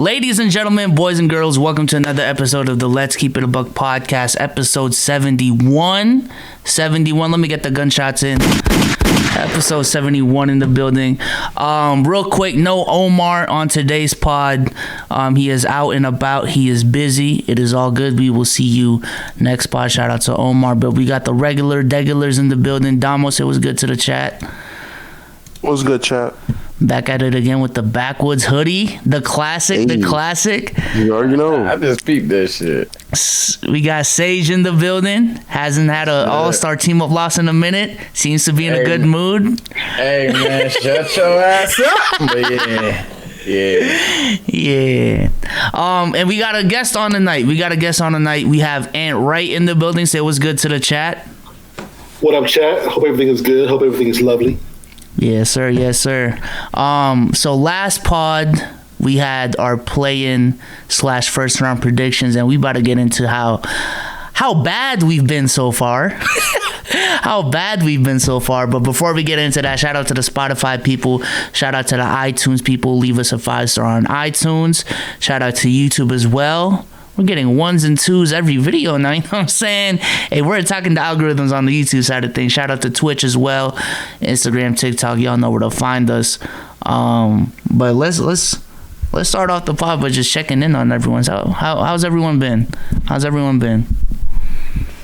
Ladies and gentlemen, boys and girls, welcome to another episode of the Let's Keep It a Buck podcast, episode 71. 71, let me get the gunshots in. Episode 71 in the building. Real quick, no Omar on today's pod. He is out and about. He is busy. It is all good. We will see you next pod. Shout out to Omar. But we got the regulars in the building. Damos, it was good to the chat. What's good, chat? Back at it again with the Backwoods hoodie. The classic. You already know. I just peeped that shit. We got Sage in the building. Hasn't had an all-star team up loss in a minute. Seems to be in a good mood. Hey, man, shut your ass up. But yeah. And we got a guest on tonight. We have Aunt Wright in the building. Say what's good to the chat. What up, chat? Hope everything is good. Hope everything is lovely. Yes, sir. So last pod we had our play-in / first round predictions, and we about to get into how bad we've been so far. But before we get into that, shout out to the Spotify people. Shout out to the iTunes people. Leave us a 5-star on iTunes. Shout out to YouTube as well. We're getting 1s and 2s every video now, you know what I'm saying? Hey, we're attacking the algorithms on the YouTube side of things. Shout out to Twitch as well. Instagram, TikTok, y'all know where to find us. But let's start off the pod by just checking in on everyone. How's everyone been?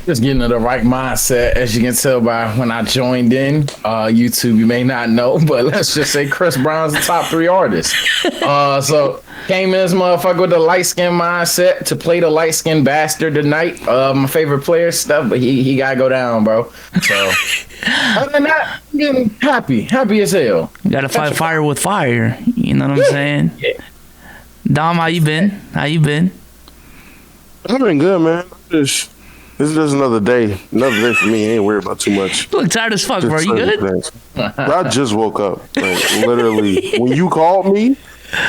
Just getting in the right mindset, as you can tell by when I joined in. YouTube, you may not know, but let's just say Chris Brown's the top 3 artist. So came in this motherfucker with the light skin mindset to play the light skin bastard tonight. My favorite player stuff, but he gotta go down, bro. So other than that, I'm getting happy as hell. You gotta fight fire with fire. You know what I'm saying? Yeah. Dom, how you been? I've been good, man. This is just another day for me. I ain't worried about too much. You look tired as fuck, bro. You good? I just woke up. Like, literally, when you called me,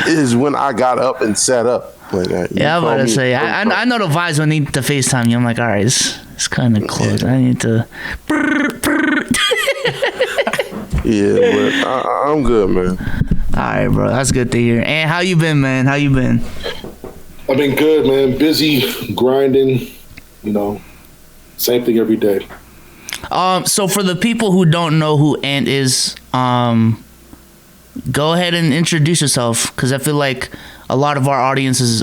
is when I got up and sat up. Like, yeah, I'm about to say. I know the vibes when I need to FaceTime you. I'm like, all right, it's kind of close. I need to. Yeah, but I'm good, man. All right, bro. That's good to hear. And how you been, man? I've been good, man. Busy, grinding, same thing every day. So for the people who don't know who Ant is, go ahead and introduce yourself, because I feel like a lot of our audience is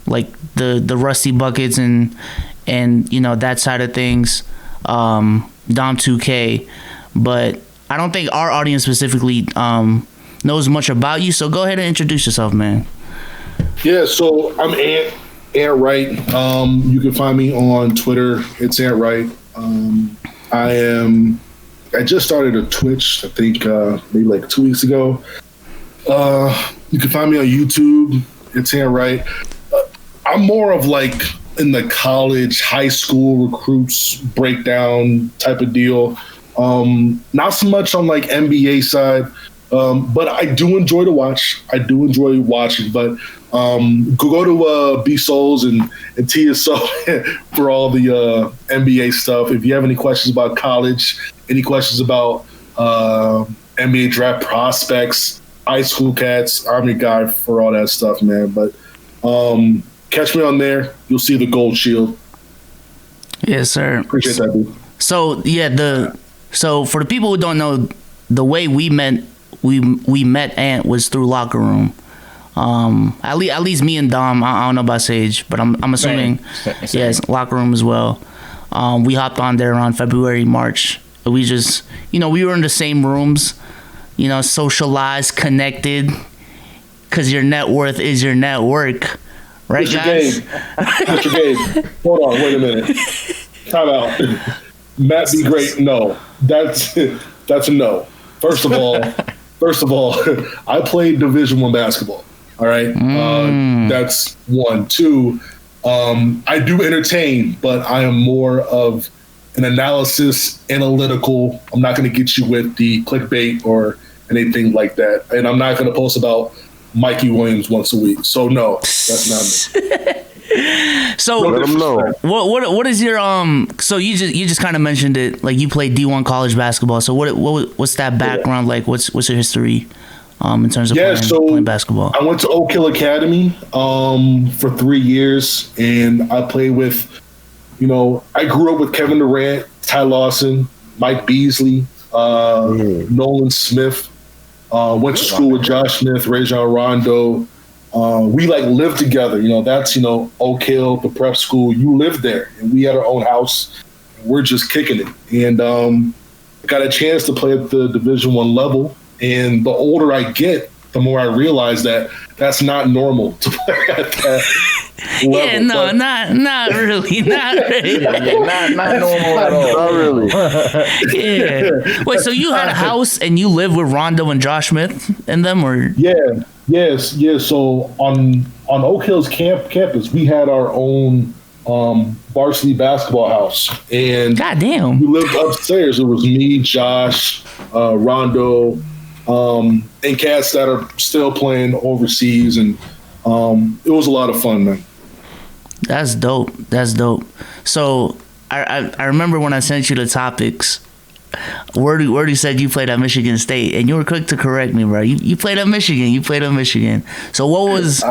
like the Rusty Buckets and that side of things, Dom 2K, but I don't think our audience specifically knows much about you. So go ahead and introduce yourself, man. Yeah, so I'm Ant Wright. You can find me on Twitter. It's Ant Wright. I just started a Twitch, I think maybe like 2 weeks ago. You can find me on YouTube. It's Ant Wright. I'm more of like in the college, high school recruits breakdown type of deal. Not so much on like NBA side, but I do enjoy to watch. I do enjoy watching, but go to B Souls and TSO for all the NBA stuff. If you have any questions about college, any questions about NBA draft prospects, high school cats, I'm your guy for all that stuff, man. But catch me on there. You'll see the gold shield. Yes, sir. Appreciate that, dude. So yeah, so for the people who don't know, the way we met Ant was through Locker Room. At least me and Dom. I don't know about Sage, but I'm assuming Same. Yes, Locker Room as well. We hopped on there around February, March. We just we were in the same rooms, socialized, connected, because your net worth is your network, right, Mr. guys? Mr. Gabe, hold on, wait a minute. Time out. Matt be great. No, that's a no. First of all, I played Division I basketball. All right, that's 1. 2, I do entertain, but I am more of an analytical. I'm not going to get you with the clickbait or anything like that, and I'm not going to post about Mikey Williams once a week. So no, that's not me. So let them know. What is your So you just kind of mentioned it, like you played D1 college basketball. So what's that background like? What's your history in terms of playing basketball? I went to Oak Hill Academy for 3 years, and I played with, I grew up with Kevin Durant, Ty Lawson, Mike Beasley, Nolan Smith. Went to school with Josh Smith, Rajon Rondo. We lived together. That's Oak Hill, the prep school. You lived there, and we had our own house. We're just kicking it, and got a chance to play at the Division I level. And the older I get, the more I realize that that's not normal to play at that level. Yeah, no, not really. Not normal at all. Not really. Yeah. Wait, so you had a house and you lived with Rondo and Josh Smith and them, or? Yeah. Yes. So on Oak Hill's campus, we had our own varsity basketball house, and goddamn, we lived upstairs. It was me, Josh, Rondo, and cats that are still playing overseas, and it was a lot of fun, man. That's dope. So I remember when I sent you the topics, Wordy said you played at Michigan State, and you were quick to correct me, bro. You played at Michigan. So what was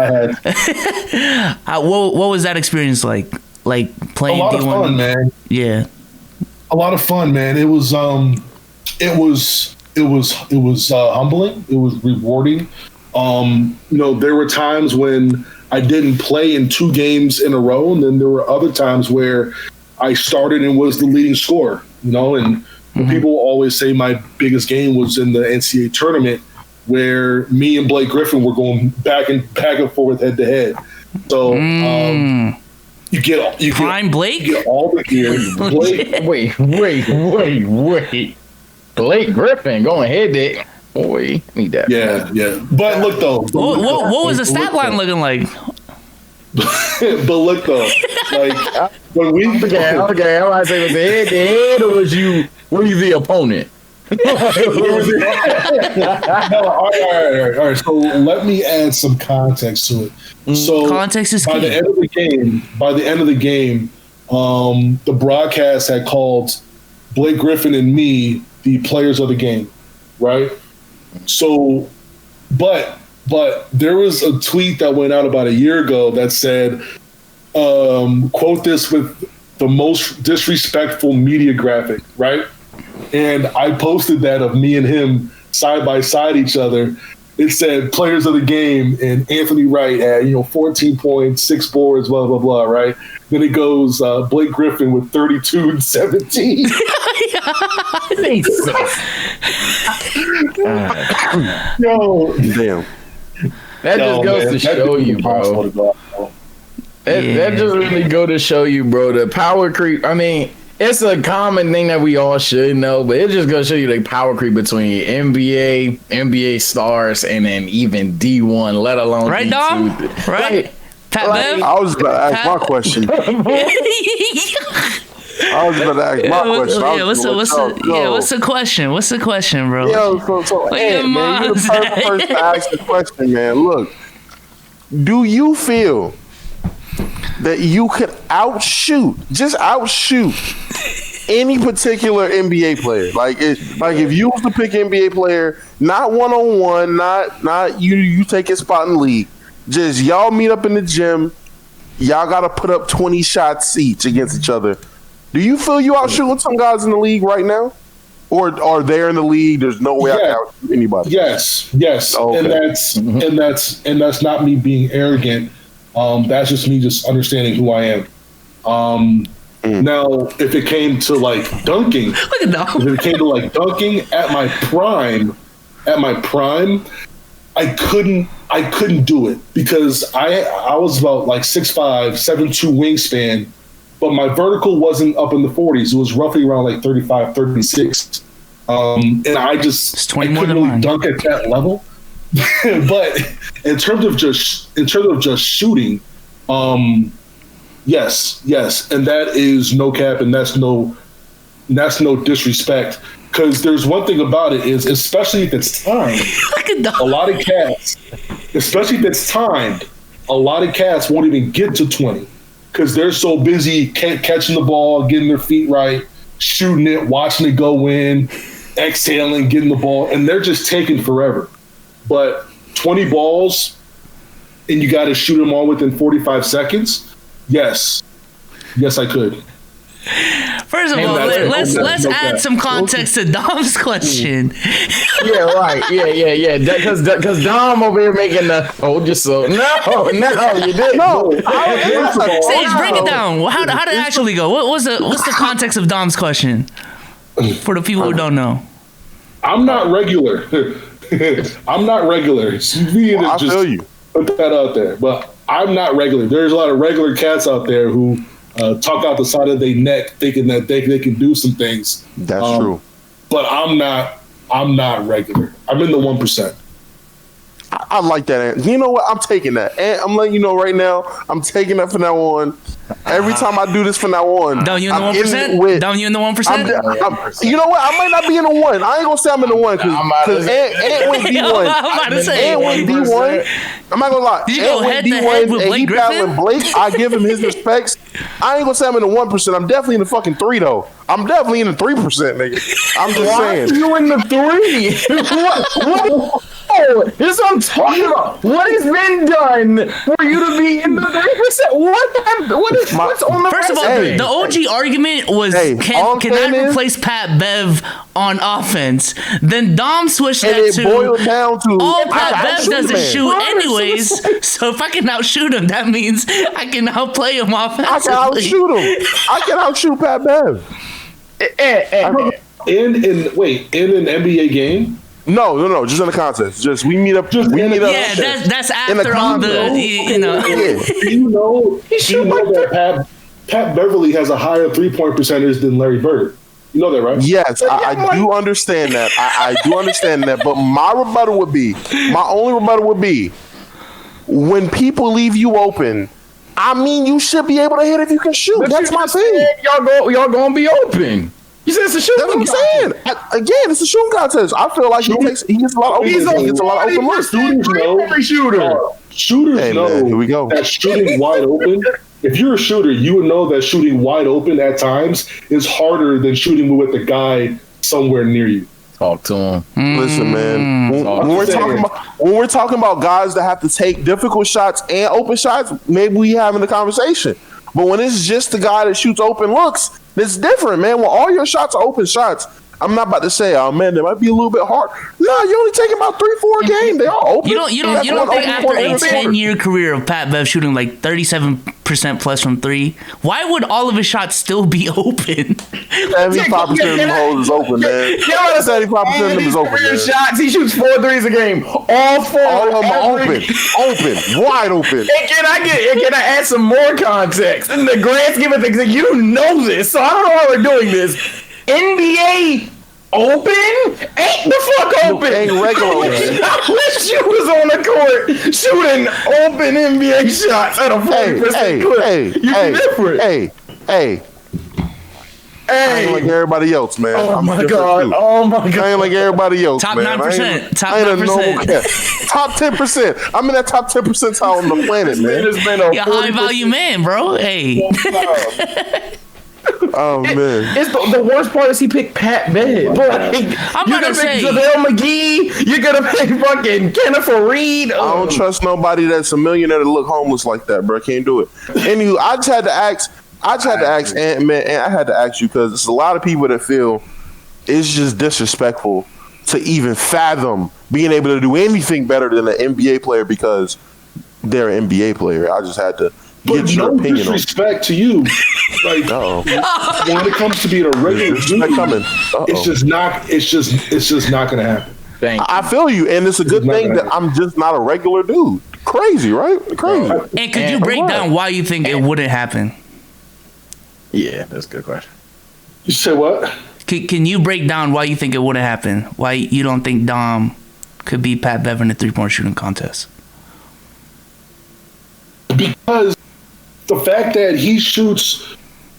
what was that experience like? Like playing a lot D1? of fun, man. Yeah, a lot of fun, man. It was humbling. It was rewarding. There were times when I didn't play in 2 games in a row, and then there were other times where I started and was the leading scorer. And people always say my biggest game was in the NCAA tournament, where me and Blake Griffin were going back and forth head to head. So you get Blake. You get all the gear. Blake. Wait. Blake Griffin going head to head. Boy, need that. Yeah. But look though. What was the stat line looking like? But look though, when we okay. I was say was it head to head, or were you the opponent? No, all right. So let me add some context to it. So context is key. By the end of the game, the broadcast had called Blake Griffin and me the players of the game, right? So, but there was a tweet that went out about a year ago that said, quote this with the most disrespectful media graphic, right? And I posted that of me and him side by side each other. It said players of the game, and Anthony Wright had 14 points, 6 boards, blah blah blah, right? Then it goes Blake Griffin with 32 and 17. Yo, damn. That just goes to show you, bro. That just really go to show you, bro. The power creep. I mean, it's a common thing that we all should know, but it just goes to show you the power creep between NBA stars, and then even D1, let alone right, D2. Dom? Right? Pat Bev? I was about to ask my question. What's the question? What's the question, bro? Yo, so hey, man, you're the perfect person to ask the question, man. Look, do you feel that you could outshoot any particular NBA player? Like if you was to pick NBA player, not 1-on-1, not you take a spot in the league, just y'all meet up in the gym, y'all got to put up 20 shots each against each other. Do you feel you outshooting some guys in the league right now? Or are they in the league? There's no way I can outshoot anybody. Yes. Okay. And that's not me being arrogant. That's just me just understanding who I am. Now, if it came to dunking, at my prime, I couldn't do it because I was about 6'5", 7'2" wingspan, but my vertical wasn't up in the 40s. It was roughly around 35, 36. And I couldn't really dunk at that level. But in terms of just shooting, yes, and that is no cap, and that's no disrespect. Because there's one thing about it is, especially if it's timed, a lot of cats won't even get to 20 because they're so busy catching the ball, getting their feet right, shooting it, watching it go in, exhaling, getting the ball, and they're just taking forever. but 20 balls and you got to shoot them all within 45 seconds. Yes, I could. First of all, let's add some context to Dom's question. Yeah, right. Yeah. Because Dom over here making the hold your soul. No, you didn't. No, Sage, break it down. How did it actually go? What's the context of Dom's question for the people who don't know? I'm not regular. I'm not regular. I feel you. Put that out there, but I'm not regular. There's a lot of regular cats out there who talk out the side of their neck, thinking that they can do some things. That's true. But I'm not regular. I'm in the 1%. I like that. You know what? I'm taking that. And I'm letting you know right now, I'm taking that from now on. Every time I do this from now on, Don't you in the 1%? Don't you in the 1%? You know what? I might not be in the 1. I ain't gonna say I'm in the 1 because Ant went D1. I'm about to say. Ant went D1. I'm not gonna lie. Did you go head to head with Blake Griffin? Blake. I give him his respects. I ain't gonna say I'm in the 1%. I'm definitely in the fucking 3 though. I'm definitely in the 3%, nigga. I'm just saying. You in the 3? What? This is what I'm talking about. What has been done for you to be in the 3%? What's on the First of all, the OG argument was can I replace Pat Bev on offense? Then Dom switched that to boiled down to Pat Bev doesn't shoot anyways. So if I can outshoot him, that means I can outplay him offensively. I can outshoot him. I can outshoot Pat Bev. In an NBA game? No, just in the contest. Just we meet up. Yeah, that's after all the you know. You know that Pat Beverly has a higher 3-point percentage than Larry Bird. You know that, right? Yes, I do understand that. I do understand that. But my only rebuttal would be, when people leave you open, I mean, you should be able to hit if you can shoot. That's my thing. Y'all gonna be open. You said it's a shooting contest. That's what I'm saying. Again, it's a shooting contest. I feel like he gets a lot of open. He gets a lot of open looks. Shooters know here we go. That shooting wide open. If you're a shooter, you would know that shooting wide open at times is harder than shooting with a guy somewhere near you. Talk to him. Listen, man. When we're talking about guys that have to take difficult shots and open shots, maybe we having a conversation. But when it's just the guy that shoots open looks, it's different, man. When all your shots are open shots, I'm not about to say, oh man, they might be a little bit hard. No, you only take about 3-4 a game. They all open. You don't think after a 10-year career of Pat Bev shooting like 37% plus from 3, why would all of his shots still be open? 75% of them holes is open, man. 75% of them is open, man. Shots, he shoots 4 threes a game. All 4. All of them are open, wide open. And can I add some more context? In the grand scheme of things, you know this, so I don't know why we're doing this. NBA open? Ain't the fuck open. Ain't regular open. I wish you was on the court shooting open NBA shots at a 40% clip. Different. Hey. I ain't like everybody else, man. Oh my god. I ain't like everybody else, Top man. 9%. Top I ain't 9%. a normal cat. Top 10%. I'm in that top 10 percentile on the planet, man. You're a high value man, bro. Hey. Oh man! It's the worst part is he picked Pat Bev. I'm gonna say JaVale McGee. You're gonna pick fucking Kenneth Reed. I don't trust nobody that's a millionaire to look homeless like that, bro. Can't do it. Anywho, I just had to ask Ant-Man, and I had to ask you because there's a lot of people that feel it's just disrespectful to even fathom being able to do anything better than an NBA player because they're an NBA player. I just had to get your opinion on it. Disrespect to you. Like when it comes to being a regular dude, it's just not gonna happen. I feel you, and it's a good thing that I'm just not a regular dude. Crazy, right? Crazy. And could you break down why you think it wouldn't happen? Yeah, that's a good question. You say what? Can you break down why you think it wouldn't happen? Why you don't think Dom could beat Pat Bev in the 3-point shooting contest? Because the fact that he shoots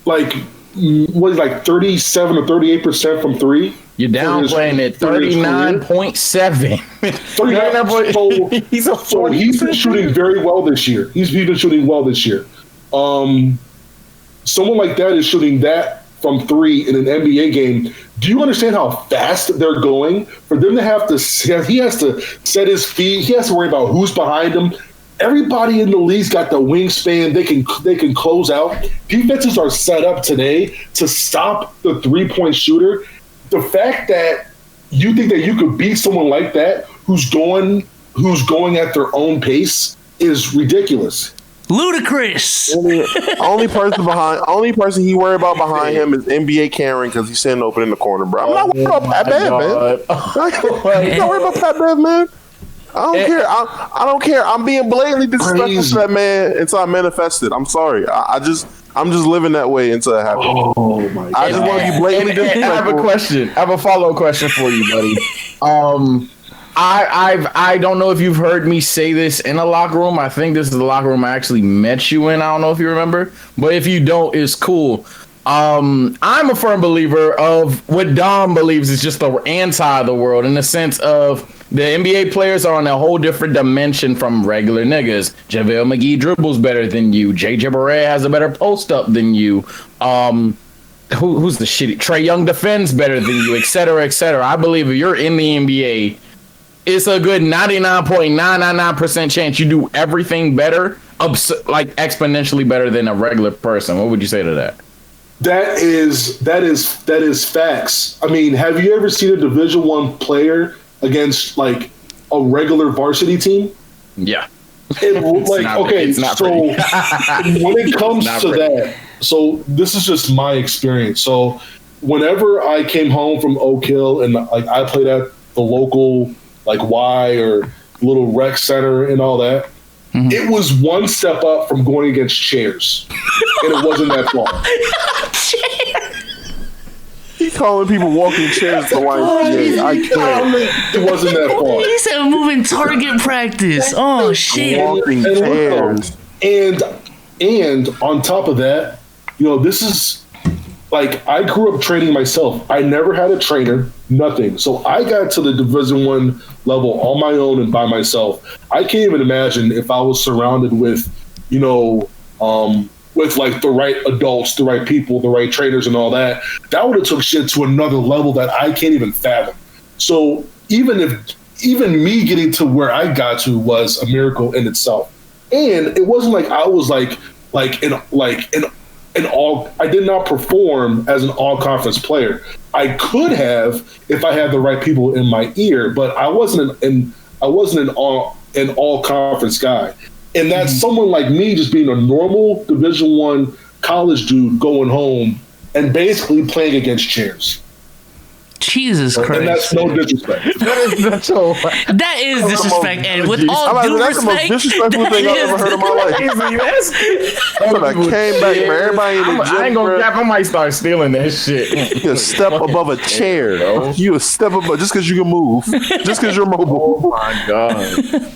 like 37 or 38% from 3. You're downplaying it. 39.7. 39. So he's been shooting very well this year. He's been shooting well this year. Someone like that is shooting that from 3 in an NBA game. Do you understand how fast they're going? For them to have to, he has to set his feet. He has to worry about who's behind him. Everybody in the league's got the wingspan. They can close out. Defenses are set up today to stop the 3-point shooter. The fact that you think that you could beat someone like that who's going at their own pace is ridiculous. Ludicrous. Only person he worried about behind him is NBA Karen because he's sitting open in the corner, bro. I'm not worried about Pat Bev, man. I'm not worried about Pat Bev, man. I don't care. I don't care. I'm being blatantly disrespectful to that man until I manifest it. I'm sorry. I'm just living that way until it happens. Oh my God. I just want to be blatantly disrespectful. I have a question. I have a follow-up question for you, buddy. I don't know if you've heard me say this in a locker room. I think this is the locker room I actually met you in. I don't know if you remember, but if you don't, it's cool. I'm a firm believer of what Dom believes is just the anti of the world, in the sense of the NBA players are on a whole different dimension from regular niggas. JaVale McGee dribbles better than you. JJ Barea has a better post up than you. Who's the shitty? Trae Young defends better than you, et cetera, et cetera. I believe if you're in the NBA, it's a good 99.999% chance you do everything better, like exponentially better than a regular person. What would you say to that? That is facts. I mean, have you ever seen a Division I player against like a regular varsity team? Yeah. When it comes to that, so this is just my experience. So whenever I came home from Oak Hill and like I played at the local like Y or little rec center and all that, it was one step up from going against chairs, and it wasn't that far. He calling people walking chairs to YMCA. I can't. It wasn't that far. He said moving target practice. Oh shit! Walking chairs. And on top of that, this is like I grew up training myself. I never had a trainer, nothing. So I got to the Division I level on my own and by myself. I can't even imagine if I was surrounded with, with like the right adults, the right people, the right trainers and all that. That would have took shit to another level that I can't even fathom. So even me getting to where I got to was a miracle in itself. And it wasn't like I was I did not perform as an all-conference player. I could have if I had the right people in my ear, but I wasn't an all-conference guy. And that's someone like me just being a normal Division I college dude going home and basically playing against chairs. Jesus Christ. And that's no disrespect. That is disrespect, and with all due that's respect, the most disrespectful thing I've ever heard in my life. I came back, man. Everybody in the gym, I ain't gonna cap. I might start stealing that shit. You a step above a chair. You a step above just because you can move, just because you're mobile. Oh my God.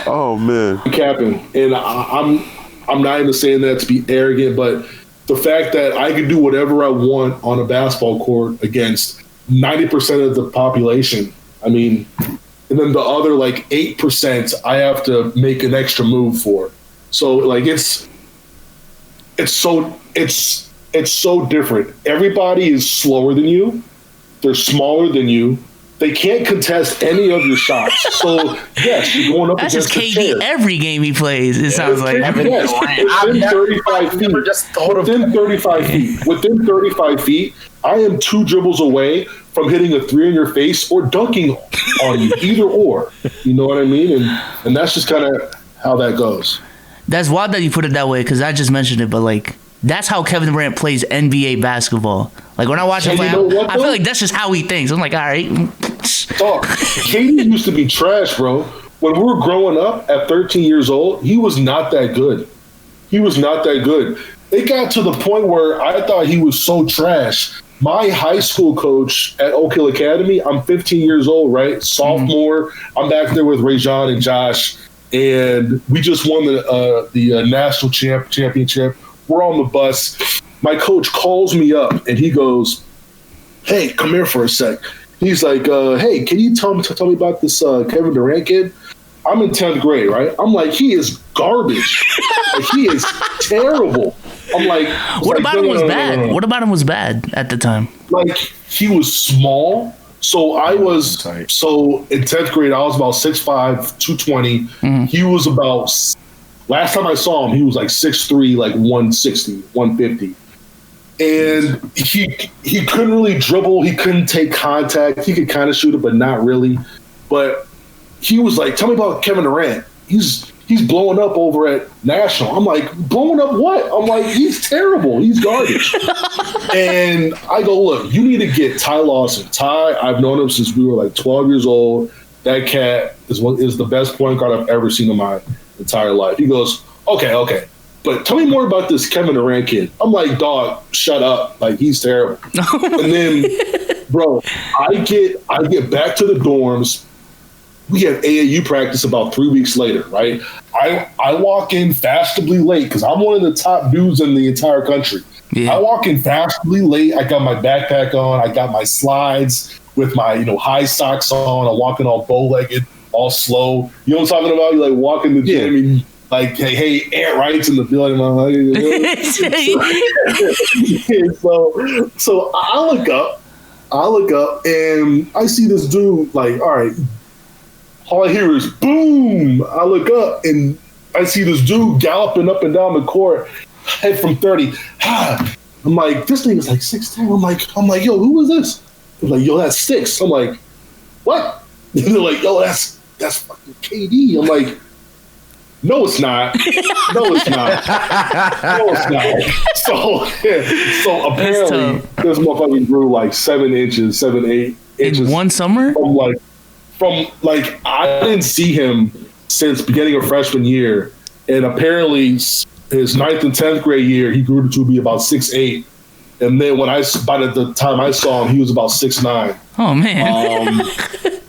Oh man, capping, and I'm not even saying that to be arrogant, but the fact that I can do whatever I want on a basketball court against 90% of the population. I mean, and then the other like 8%, I have to make an extra move for. So like it's so different. Everybody is slower than you. They're smaller than you. They can't contest any of your shots. So, yes, you're going up that's against just KD every game he plays, it sounds like. Yes, within 35 feet. Within 35 feet, I am 2 dribbles away from hitting a 3 in your face or dunking on you, either or. You know what I mean? And that's just kind of how that goes. That's wild that you put it that way, because I just mentioned it, but like, that's how Kevin Durant plays NBA basketball. Like when I watch him play, I feel like that's just how he thinks. I'm like, all right. KD used to be trash, bro. When we were growing up at 13 years old, he was not that good. It got to the point where I thought he was so trash. My high school coach at Oak Hill Academy, I'm 15 years old, right? Sophomore. I'm back there with Rajon and Josh, and we just won the national championship. We're on the bus. My coach calls me up and he goes, "Hey, come here for a sec." He's like, "Hey, can you tell me about this Kevin Durant kid?" I'm in 10th grade, right? I'm like, he is garbage. Like, he is terrible. I'm like, What about him was bad? no. What about him was bad at the time? Like, he was small. So I was, so in 10th grade, I was about 6'5", 220. He was about, last time I saw him, he was like 6'3", like 160, 150. And he couldn't really dribble. He couldn't take contact. He could kind of shoot it, but not really. But he was like, tell me about Kevin Durant. He's blowing up over at National. I'm like, blowing up what? I'm like, he's terrible. He's garbage. And I go, look, you need to get Ty Lawson. Ty, I've known him since we were like 12 years old. That cat is the best point guard I've ever seen in my entire life. He goes, okay. But tell me more about this Kevin Durant kid. I'm like, dog, shut up. Like, he's terrible. And then, bro, I get back to the dorms. We have AAU practice about 3 weeks later, right? I walk in fashionably late because I'm one of the top dudes in the entire country. Yeah. I walk in fashionably late. I got my backpack on. I got my slides with my high socks on. I'm walking all bow-legged, all slow. You know what I'm talking about? You like walking the gym and like, hey, Aunt Wright's in the building. I'm like, so I look up and I see this dude like, all right. All I hear is boom. I look up and I see this dude galloping up and down the court, head from 30. I'm like, this thing is like 6'10". I'm like, yo, who is this? They're like, yo, that's 6. I'm like, what? They're like, yo, that's fucking KD. I'm like, no, it's not. No, it's not. No, it's not. So apparently this motherfucker grew like 7 inches, 7, 8 inches. In one summer? From I didn't see him since beginning of freshman year, and apparently his 9th and 10th grade year he grew to be about 6'8", and then by the time I saw him he was about 6'9". Oh man! And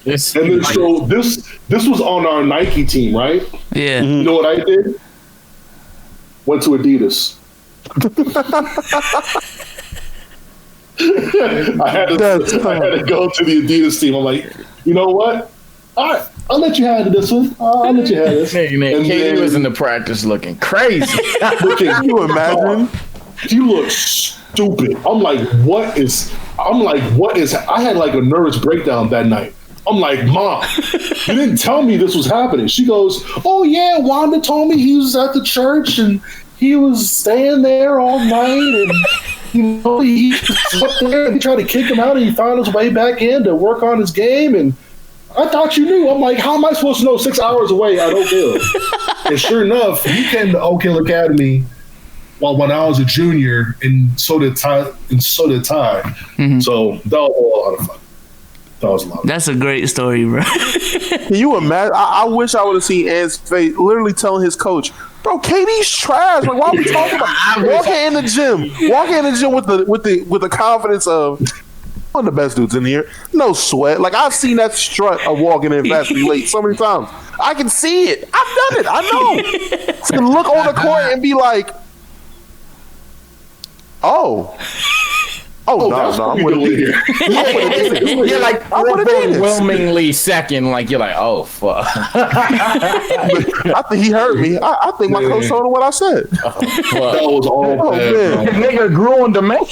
then so this was on our Nike team, right? Yeah. You know what I did? Went to Adidas. I had to go to the Adidas team. I'm like, you know what? All right, I'll let you have this one. I'll let you have this. KD was in the practice looking crazy. Can you imagine? He looked stupid. I'm like, what is? I had like a nervous breakdown that night. I'm like, Mom, you didn't tell me this was happening. She goes, oh yeah, Wanda told me he was at the church and he was staying there all night and he was up there and he tried to kick him out and he found his way back in to work on his game and I thought you knew. I'm like, how am I supposed to know 6 hours away at Oak Hill? And sure enough, he came to Oak Hill Academy when I was a junior, and so did Ty. Mm-hmm. So that was a lot of fun. That's a great story, bro. Can you imagine? I wish I would have seen Ant's face, literally telling his coach, "Bro, KD's trash. Like, why are we talking about walking in the gym with the confidence of one of the best dudes in here, no sweat. Like, I've seen that strut of walking in fastly late so many times. I can see it. I've done it. I know. To look on the court and be like, oh, no, I'm with it. You're like overwhelmingly second. Like, you're like, oh fuck. I think he heard me. I think my coach told him what I said. That was all bad. Nigga grew on demand.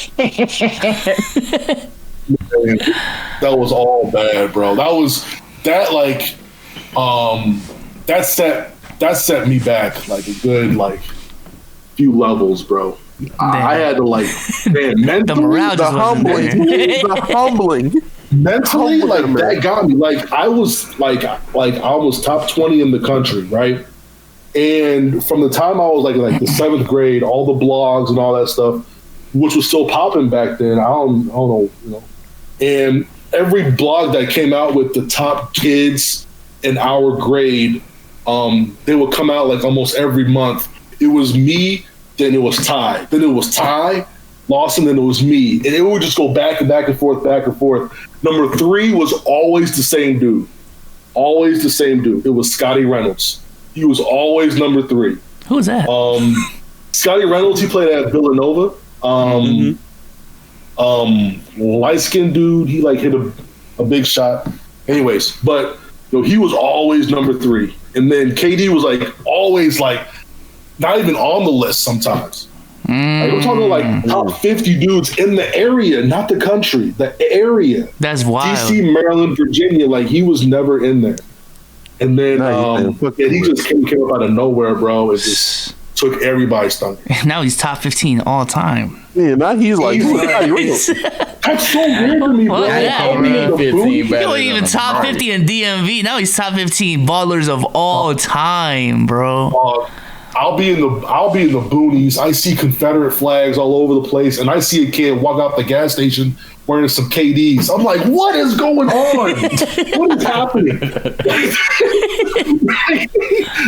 That was all bad, bro. That set me back like a good few levels, bro. I had to mentally, the morale just the humbling. Mentally, that got me. I was almost top 20 in the country, right? And from the time I was like the 7th grade, all the blogs and all that stuff, which was still popping back then. I don't know, And every blog that came out with the top kids in our grade, they would come out almost every month. It was me, then it was Ty, then it was Ty Lawson, then it was me, and it would just go back and back and forth, back and forth. Number 3 was always the same dude, It was Scotty Reynolds. He was always number 3. Who was that? Scotty Reynolds. He played at Villanova. Light-skinned dude. He hit a big shot. Anyways, but he was always number 3, and then KD was always not even on the list sometimes. Like, we're talking like top 50 dudes in the area, not the country, the area. That's wild. DC, Maryland, Virginia, like he was never in there. And then he just came up out of nowhere, bro. It just took everybody's thunder. Now he's top 15 all time. Yeah, now he's like, that's so weird to me, bro. Well, yeah, bro. He wasn't even top 50 in DMV. Now he's top 15 ballers of all time, bro. I'll be in the boonies. I see Confederate flags all over the place, and I see a kid walk out the gas station wearing some KDs. I'm like, what is going on? What is happening?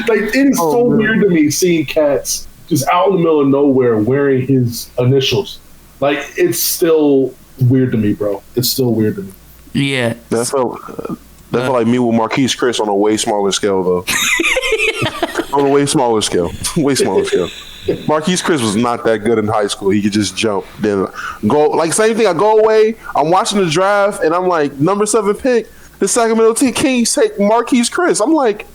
Like it is so weird to me seeing cats just out in the middle of nowhere wearing his initials. Like it's still weird to me, bro. It's still weird to me. Yeah. That felt like me with Marquise Chris on a way smaller scale, though. On a way smaller scale. Marquise Chris was not that good in high school. He could just jump, then go. Like, same thing. I go away. I'm watching the draft, and I'm like, number 7 pick, the Sacramento Kings take Marquise Chris. I'm like,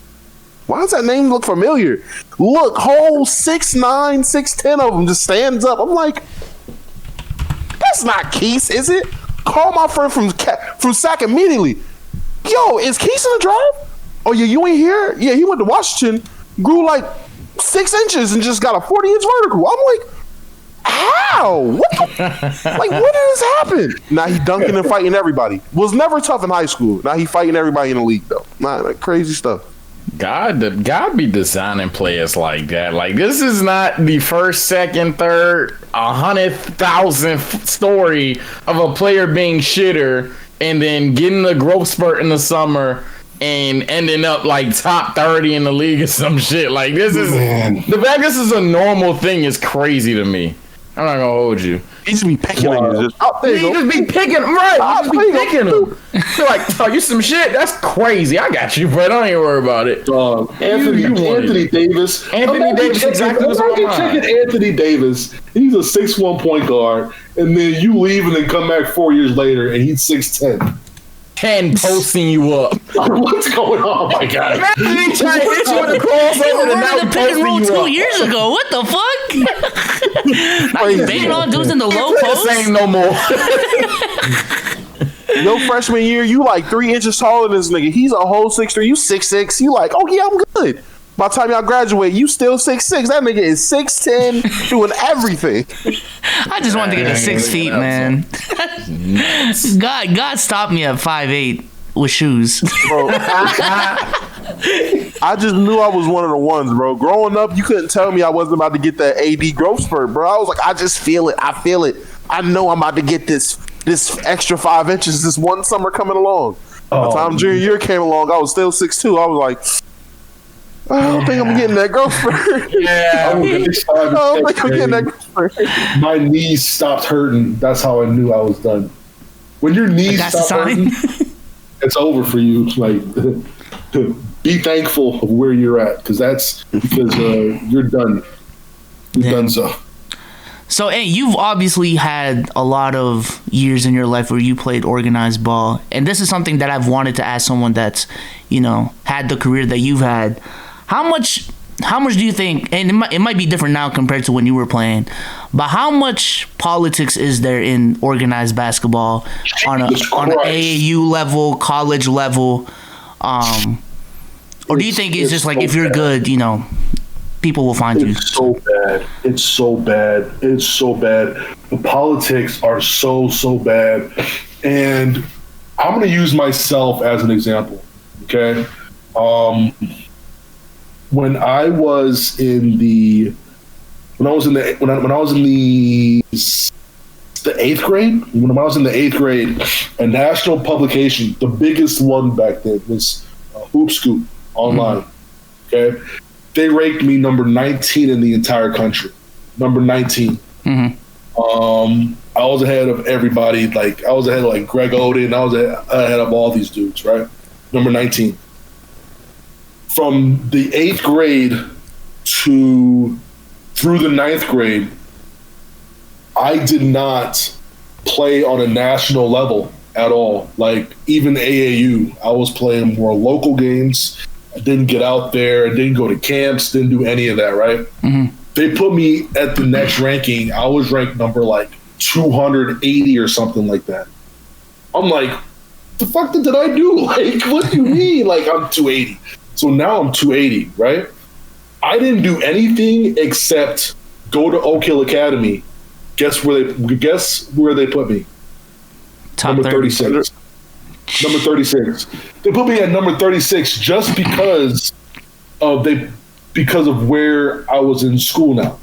why does that name look familiar? Look, whole 6'9", 6'10" of them just stands up. I'm like, that's not Keith, is it? Call my friend from Sac immediately. Yo, is Keith in the draft? Oh, yeah, you ain't here? Yeah, he went to Washington, grew like 6 inches and just got a 40-inch vertical. I'm like, how? What like, when did this happen? Now he dunking and fighting everybody. Was never tough in high school. Now he fighting everybody in the league, though. Like crazy stuff. God be designing players like that. Like, this is not the first, second, third, 100,000th story of a player being shitter and then getting a growth spurt in the summer and ending up like top 30 in the league or some shit. Like, this is the fact this is a normal thing is crazy to me. I'm not gonna hold you. He just be picking on you. You just be picking, right? You just be picking them. You're like, oh, you some shit? That's crazy. I got you, but don't even worry about it. Anthony Davis. Anthony Davis exactly was on mine. Anthony Davis. He's a 6'1" point guard, and then you leave and then come back 4 years later, and he's 6'10". 10 posting you up. What's going on? Oh my God. Imagine he trying to hit you with a crossover and now the pick and roll 2 years ago. What the fuck? Now you banging on dudes in the low post? Ain't no more. Your freshman year, you like 3 inches taller than this nigga. He's a whole 6'3". You 6'6". You like, oh yeah, I'm good. By the time y'all graduate, you still 6'6". That nigga is 6'10", doing everything. I just wanted to get to 6 feet, man. God stopped me at 5'8" with shoes. Bro, I just knew I was one of the ones, bro. Growing up, you couldn't tell me I wasn't about to get that AD growth spurt, bro. I was like, I just feel it. I feel it. I know I'm about to get this extra 5 inches this one summer coming along. By the time junior year came along, I was still 6'2". I was like, I don't think I'm getting that growth spurt. Yeah. I don't think I'm getting that growth spurt. My knees stopped hurting. That's how I knew I was done. When your knees stop hurting, it's over for you. Like, be thankful of where you're at, because you're done. You're done. So, hey, you've obviously had a lot of years in your life where you played organized ball, and this is something that I've wanted to ask someone that's, had the career that you've had. How much do you think, and it might be different now compared to when you were playing, but how much politics is there in organized basketball on an AAU level, college level? Or do you think it's just like, if you're good, people will find you? It's so bad. It's so bad. It's so bad. The politics are so bad. And I'm going to use myself as an example. Okay. When I was in the 8th grade, a national publication, the biggest one back then, was Hoop Scoop online. Mm-hmm. Okay. They ranked me number 19 in the entire country. Number 19. Mm-hmm. I was ahead of everybody. Like, I was ahead of Greg Oden. I was ahead of all these dudes, right? Number 19. From the 8th grade through the 9th grade, I did not play on a national level at all. Like, even AAU, I was playing more local games. I didn't get out there. I didn't go to camps. Didn't do any of that, right? Mm-hmm. they put me at the next ranking. I was ranked number like 280 or something like that. I'm like, the fuck did I do? Like, what do you mean? Like, I'm 280. So now I'm 280, right? I didn't do anything except go to Oak Hill Academy. Guess where they put me? Top Number 30. 36. Number 36. They put me at number 36 just because of where I was in school now.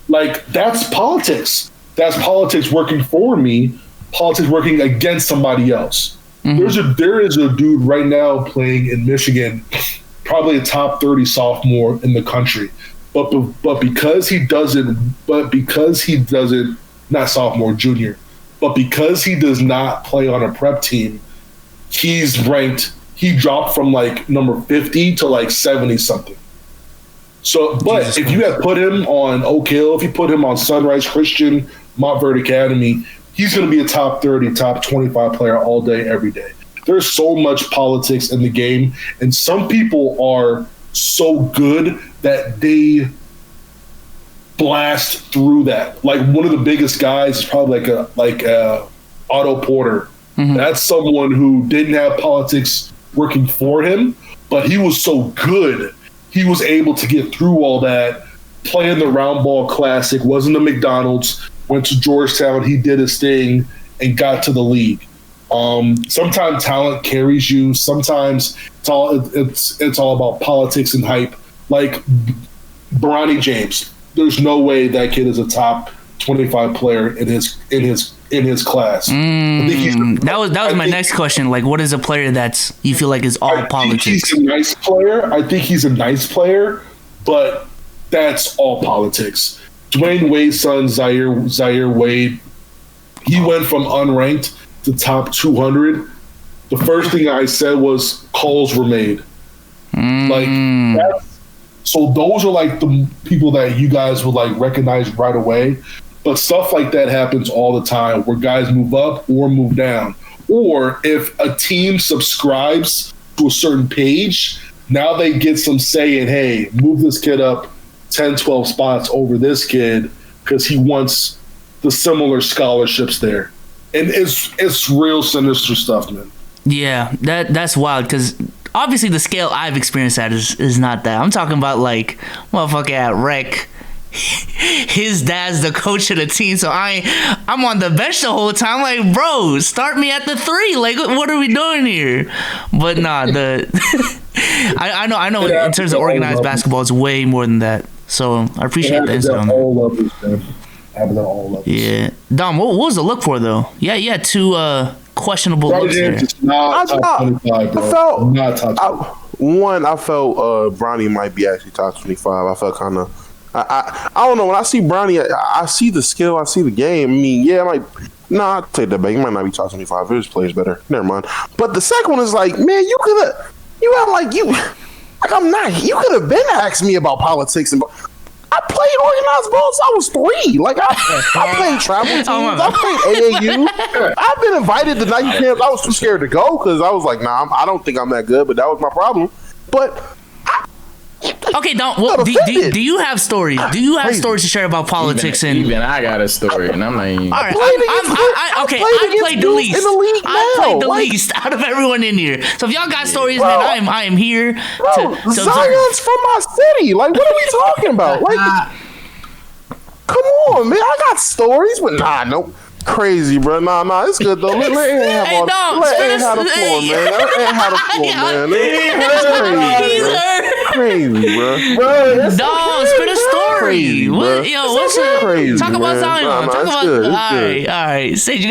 Like, that's politics. That's politics working for me, politics working against somebody else. Mm-hmm. There is a dude right now playing in Michigan, probably a top 30 sophomore in the country. But because he doesn't, not sophomore, junior, but because he does not play on a prep team, he's ranked, he dropped from like number 50 to like 70 something. So, but if you had put him on Oak Hill, if you put him on Sunrise Christian, Montverde Academy, he's going to be a top 30, top 25 player all day, every day. There's so much politics in the game, and some people are so good that they blast through that. Like, one of the biggest guys is probably like Otto Porter. Mm-hmm. That's someone who didn't have politics working for him, but he was so good. He was able to get through all that, play in the Round Ball Classic, wasn't a McDonald's, went to Georgetown, he did his thing, and got to the league. Sometimes talent carries you. Sometimes it's all about politics and hype. Like Bronny James, there's no way that kid is a top 25 player in his class. That was my next question. Like, what is a player that's you feel like is all politics? He's a nice player. I think he's a nice player, but that's all politics. Dwayne Wade's son, Zaire Wade, he went from unranked to top 200. The first thing I said was calls were made. So those are like the people that you guys would like recognize right away. But stuff like that happens all the time where guys move up or move down. Or if a team subscribes to a certain page, now they get some say in, hey, move this kid up 10, 12 spots over this kid because he wants the similar scholarships there. And it's real sinister stuff, man. Yeah, that's wild because obviously the scale I've experienced at is not that. I'm talking about like motherfucker at Rec. His dad's the coach of the team, so I'm on the bench the whole time. Like, bro, start me at the 3. Like, what are we doing here? But nah, I know. Yeah, in terms of organized basketball, it's way more than that. So I appreciate the insight on that. All levels, man. Happens at all levels. Yeah, Dom, what was the look for though? Yeah, 2 questionable looks there. Not top 25, bro. Not top 25. I felt Bronny might be actually top 25. I felt kind of. I don't know. When I see Bronny, I see the skill, I see the game. I mean, yeah, I'll take that back. He might not be top 25. His players better. Never mind. But the second one is like, man, you could have been asking me about politics and. I played organized ball since I was 3. Like I played travel teams. I played AAU. I've been invited to Nike camps. I was too scared to go because I was like, nah, I don't think I'm that good. But that was my problem. But okay, do you have stories? Do you have stories to share about politics? Even I got a story, and I'm not even. All right, I played the least. I played the least out of everyone in here. So if y'all got stories, man, I am here. Zion's from my city. Like, what are we talking about? Like, come on, man. I got stories, but nope. Crazy, bro. Nah, it's good though. Let Ant have the floor, man. Let Ant have the floor, man. Crazy, bro. Dog, spit a story. Crazy, What's crazy? Talk about Zion. Talk about. All right. Sage,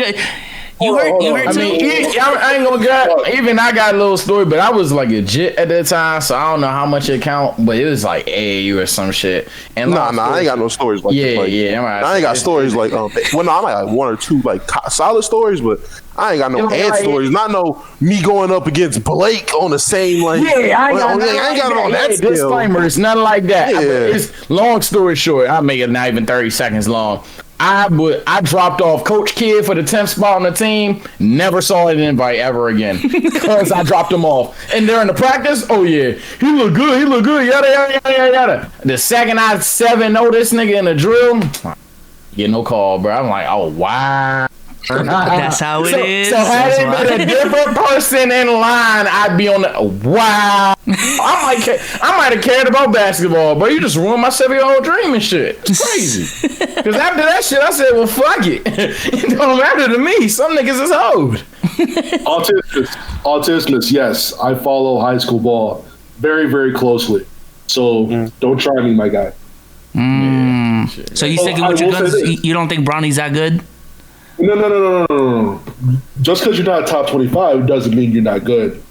you heard too. I ain't gonna get. Even I got a little story, but I was like legit at that time, so I don't know how much it count. But it was like AAU or some shit. And I ain't got no stories like that. I ain't got stories like I might have 1 or 2 like solid stories, but I ain't got no stories. Not no me going up against Blake on the same like. Yeah, I ain't got it on that scale. Disclaimers, nothing like that. Yeah. It's long story short. I make it not even 30 seconds long. I dropped off Coach Kidd for the 10th spot on the team. Never saw an invite ever again because I dropped him off. And during the practice, oh yeah, he look good. Yada yada yada yada. The second I 7-0 this nigga in the drill, get no call, bro. I'm like, oh wow. That's how it is. So had it been a different person in line, I'd be on the wow. I might have cared about basketball, but you just ruined my 7-year-old dream and shit. It's crazy. Because after that shit, I said, well, fuck it. It don't matter to me. Some niggas is old. Autismus, yes. I follow high school ball very, very closely. So don't try me, my guy. So you sticking with your guns? You don't think Bronny's that good? No. Just because you're not top 25 doesn't mean you're not good.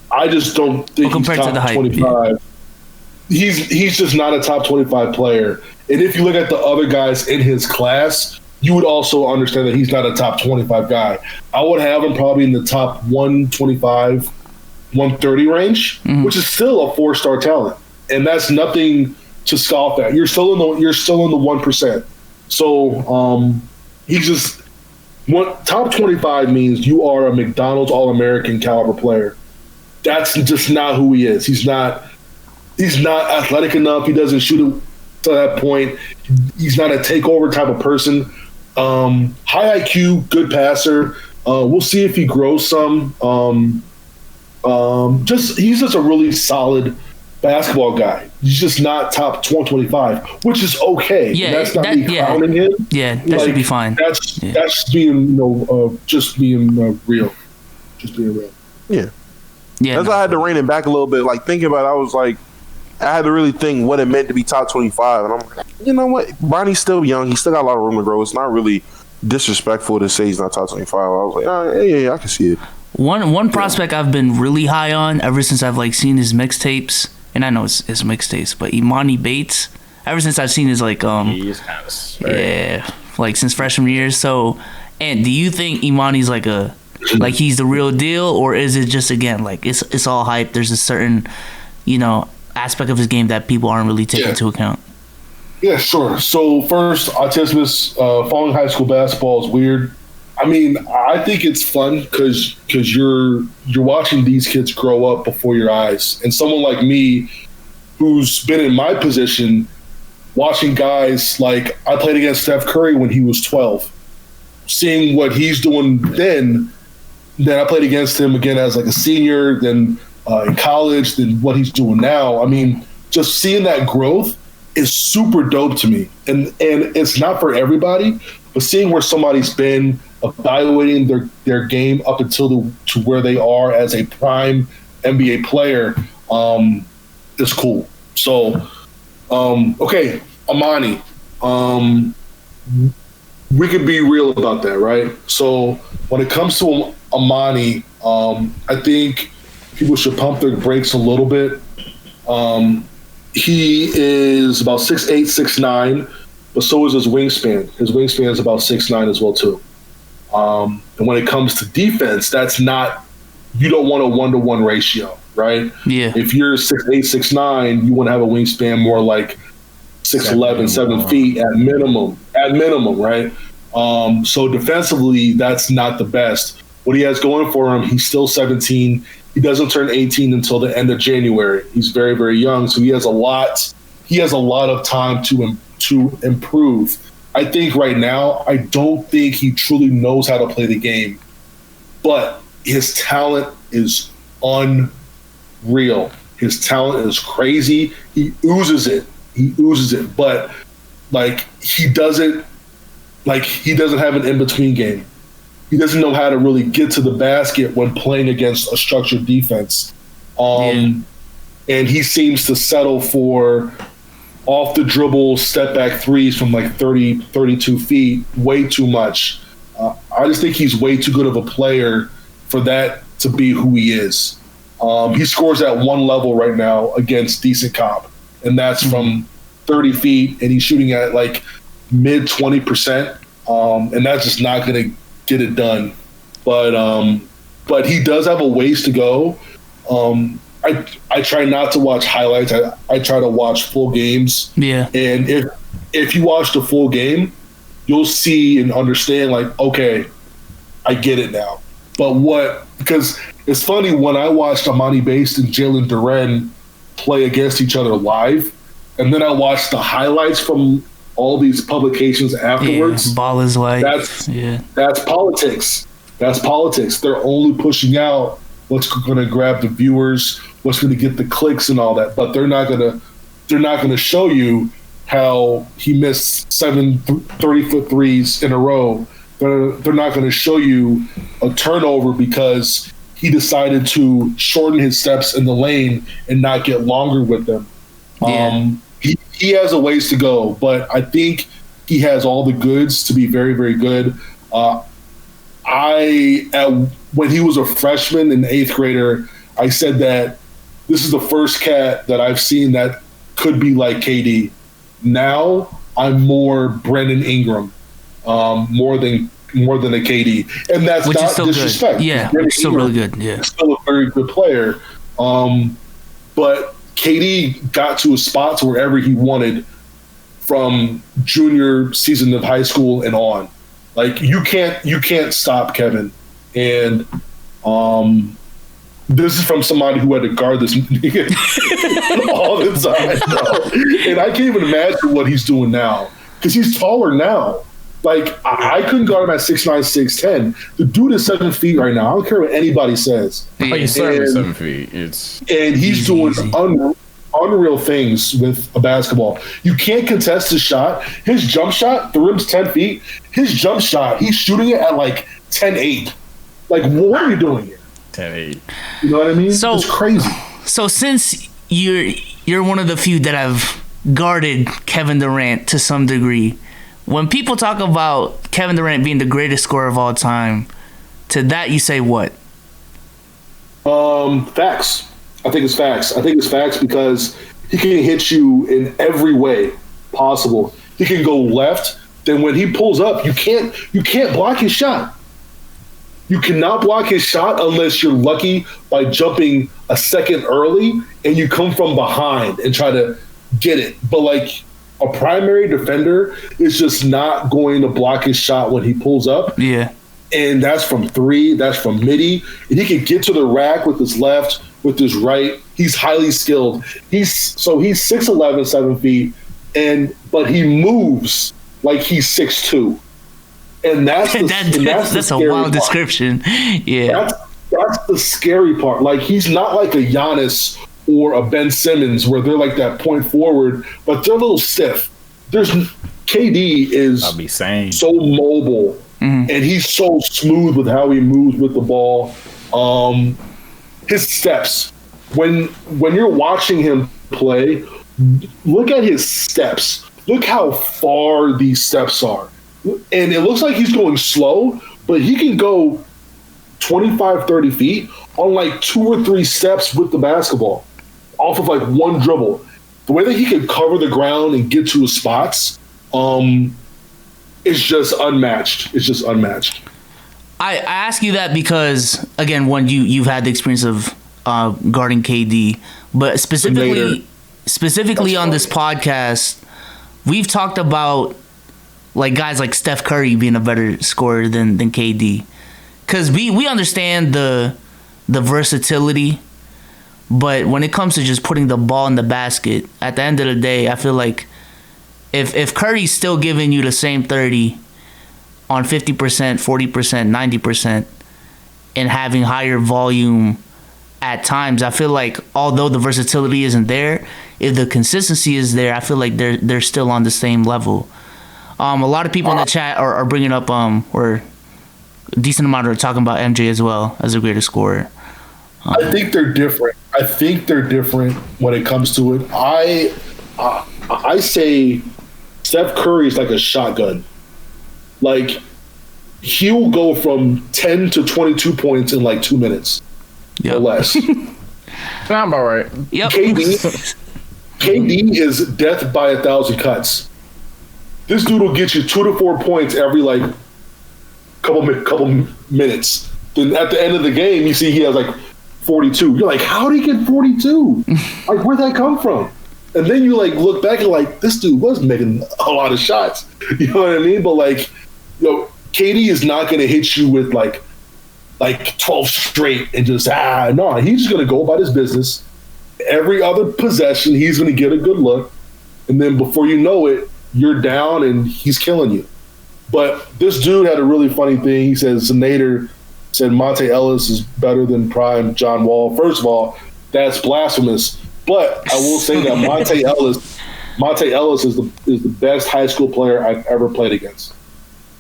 I just don't think he's top to the hype, 25. Yeah. He's just not a top 25 player. And if you look at the other guys in his class, you would also understand that he's not a top 25 guy. I would have him probably in the top 125, 130 range, which is still a 4-star talent. And that's nothing to scoff at. You're still in the 1%. So he's just top 25 means you are a McDonald's All-American caliber player. That's just not who he is. He's not athletic enough. He doesn't shoot it to that point. He's not a takeover type of person. High IQ, good passer. We'll see if he grows some. He's just a really solid basketball guy. He's just not top 25, which is okay. Yeah, that's not me clowning him. Yeah, that should be fine. That's being just being real. Just being real. Yeah. Yeah, that's why I had to rein it back a little bit. Like, thinking about it, I was like, I had to really think what it meant to be top 25. And I'm like, you know what? Bronny's still young. He's still got a lot of room to grow. It's not really disrespectful to say he's not top 25. I was like, yeah, I can see it. One prospect I've been really high on ever since I've seen his mixtapes, and I know it's mixtapes, but Imani Bates. Ever since I've seen his he is kind of straight. Yeah, since freshman year. So, and do you think Imani's he's the real deal, or is it just again it's all hype? There's a certain aspect of his game that people aren't really taking into account. Yeah, sure. So first, autismus, following high school basketball is weird. I mean, I think it's fun because you're watching these kids grow up before your eyes, and someone like me, who's been in my position, watching guys like I played against Steph Curry when he was 12, seeing what he's doing then I played against him again as a senior, then in college, then what he's doing now. I mean, just seeing that growth is super dope to me, and it's not for everybody, but seeing where somebody's been, evaluating their game up until to where they are as a prime NBA player is cool. So, okay, Amani, we could be real about that, right? So when it comes to Amani, I think people should pump their brakes a little bit. He is about 6'8", 6'9", but so is his wingspan. His wingspan is about 6'9" as well too. And when it comes to defense, that's not, you don't want a 1-to-1 ratio, right? Yeah. If you're 6'8", 6'9", you want to have a wingspan more like 6'11", 7 feet at minimum, right? So defensively, that's not the best. What he has going for him, he's still 17. He doesn't turn 18 until the end of January. He's very, very young, so he has a lot of time to improve. I think right now, I don't think he truly knows how to play the game, but his talent is unreal. His talent is crazy. He oozes it, but he doesn't have an in-between game. He doesn't know how to really get to the basket when playing against a structured defense. And he seems to settle for off the dribble step back threes from 30, 32 feet, way too much. I just think he's way too good of a player for that to be who he is. He scores at one level right now against decent comp, and that's from 30 feet, and he's shooting at mid 20%, and that's just not going to get it done. But he does have a ways to go. I try not to watch highlights. I try to watch full games. Yeah. And if you watch the full game, you'll see and understand, like, okay, I get it now. But because it's funny, when I watched Amani Bates and Jalen Duren play against each other live, and then I watched the highlights from all these publications afterwards. Yeah, ball is like that's politics. That's politics. They're only pushing out what's going to grab the viewers, what's going to get the clicks and all that. But they're not going to show you how he missed 7 30-foot threes in a row. They're not going to show you a turnover because he decided to shorten his steps in the lane and not get longer with them. Yeah. He has a ways to go, but I think he has all the goods to be very, very good. When he was a freshman and 8th grader, I said that this is the first cat that I've seen that could be like KD. Now I'm more Brandon Ingram, more than a KD, and that's which not is still disrespect. Good. Yeah, Brandon still Ingram really good. Yeah, is still a very good player. But KD got to a spot wherever he wanted from junior season of high school and on. Like you can't stop Kevin. And this is from somebody who had to guard this all the time. And I can't even imagine what he's doing now because he's taller now. Like I couldn't guard him at 6'9", 6'10". The dude is 7 feet right now. I don't care what anybody says. He's certainly 7 feet. And he's doing unreal things with a basketball. You can't contest his shot. His jump shot, the rim's 10 feet. His jump shot, he's shooting it at like 10-8. Like, what are you doing here? 10-8. You know what I mean? So, it's crazy. So since you're one of the few that have guarded Kevin Durant to some degree, when people talk about Kevin Durant being the greatest scorer of all time, to that you say what? Facts. I think it's facts because he can hit you in every way possible. He can go left. Then when he pulls up, you can't block his shot. You cannot block his shot unless you're lucky by jumping a second early and you come from behind and try to get it. But like a primary defender is just not going to block his shot when he pulls up. Yeah. And that's from 3, that's from midi. And he can get to the rack with his left, with his right. He's highly skilled. He's 6'11", 7 feet, but he moves like he's 6'2". And that's that's a wild part. Description. Yeah. That's the scary part. Like he's not like a Giannis or a Ben Simmons where they're like that point forward, but they're a little stiff. KD is so mobile and he's so smooth with how he moves with the ball. His steps. When you're watching him play, look at his steps. Look how far these steps are. And it looks like he's going slow, but he can go 25, 30 feet on like 2 or 3 steps with the basketball off of like one dribble. The way that he can cover the ground and get to his spots is just unmatched. It's just unmatched. I ask you that because, again, one, you've had the experience of guarding KD, but specifically on this podcast, we've talked about like guys like Steph Curry being a better scorer than KD, because we understand the versatility, but when it comes to just putting the ball in the basket, at the end of the day, I feel like if Curry's still giving you the same 30 on 50%, 40%, 90%, and having higher volume at times, I feel like although the versatility isn't there, if the consistency is there, I feel like they're still on the same level. A lot of people in the chat are bringing up or a decent amount are talking about MJ as well as a greater scorer. I think they're different. When it comes to it. I say Steph Curry is like a shotgun. Like he'll go from 10 to 22 points in like 2 minutes or less. Sound about right. Yep. KD is death by 1,000 cuts. This dude will get you 2 to 4 points every like couple minutes. Then at the end of the game, you see he has like 42. You're like, how did he get 42? Like, where'd that come from? And then you like look back and like this dude was making a lot of shots. You know what I mean? But like, KD is not going to hit you with like 12 straight and just no. He's just going to go about his business. Every other possession, he's going to get a good look, and then before you know it, you're down and he's killing you. But this dude had a really funny thing. He said Nader said Monte Ellis is better than prime John Wall. First of all, that's blasphemous. But I will say that Monte Ellis is the best high school player I've ever played against.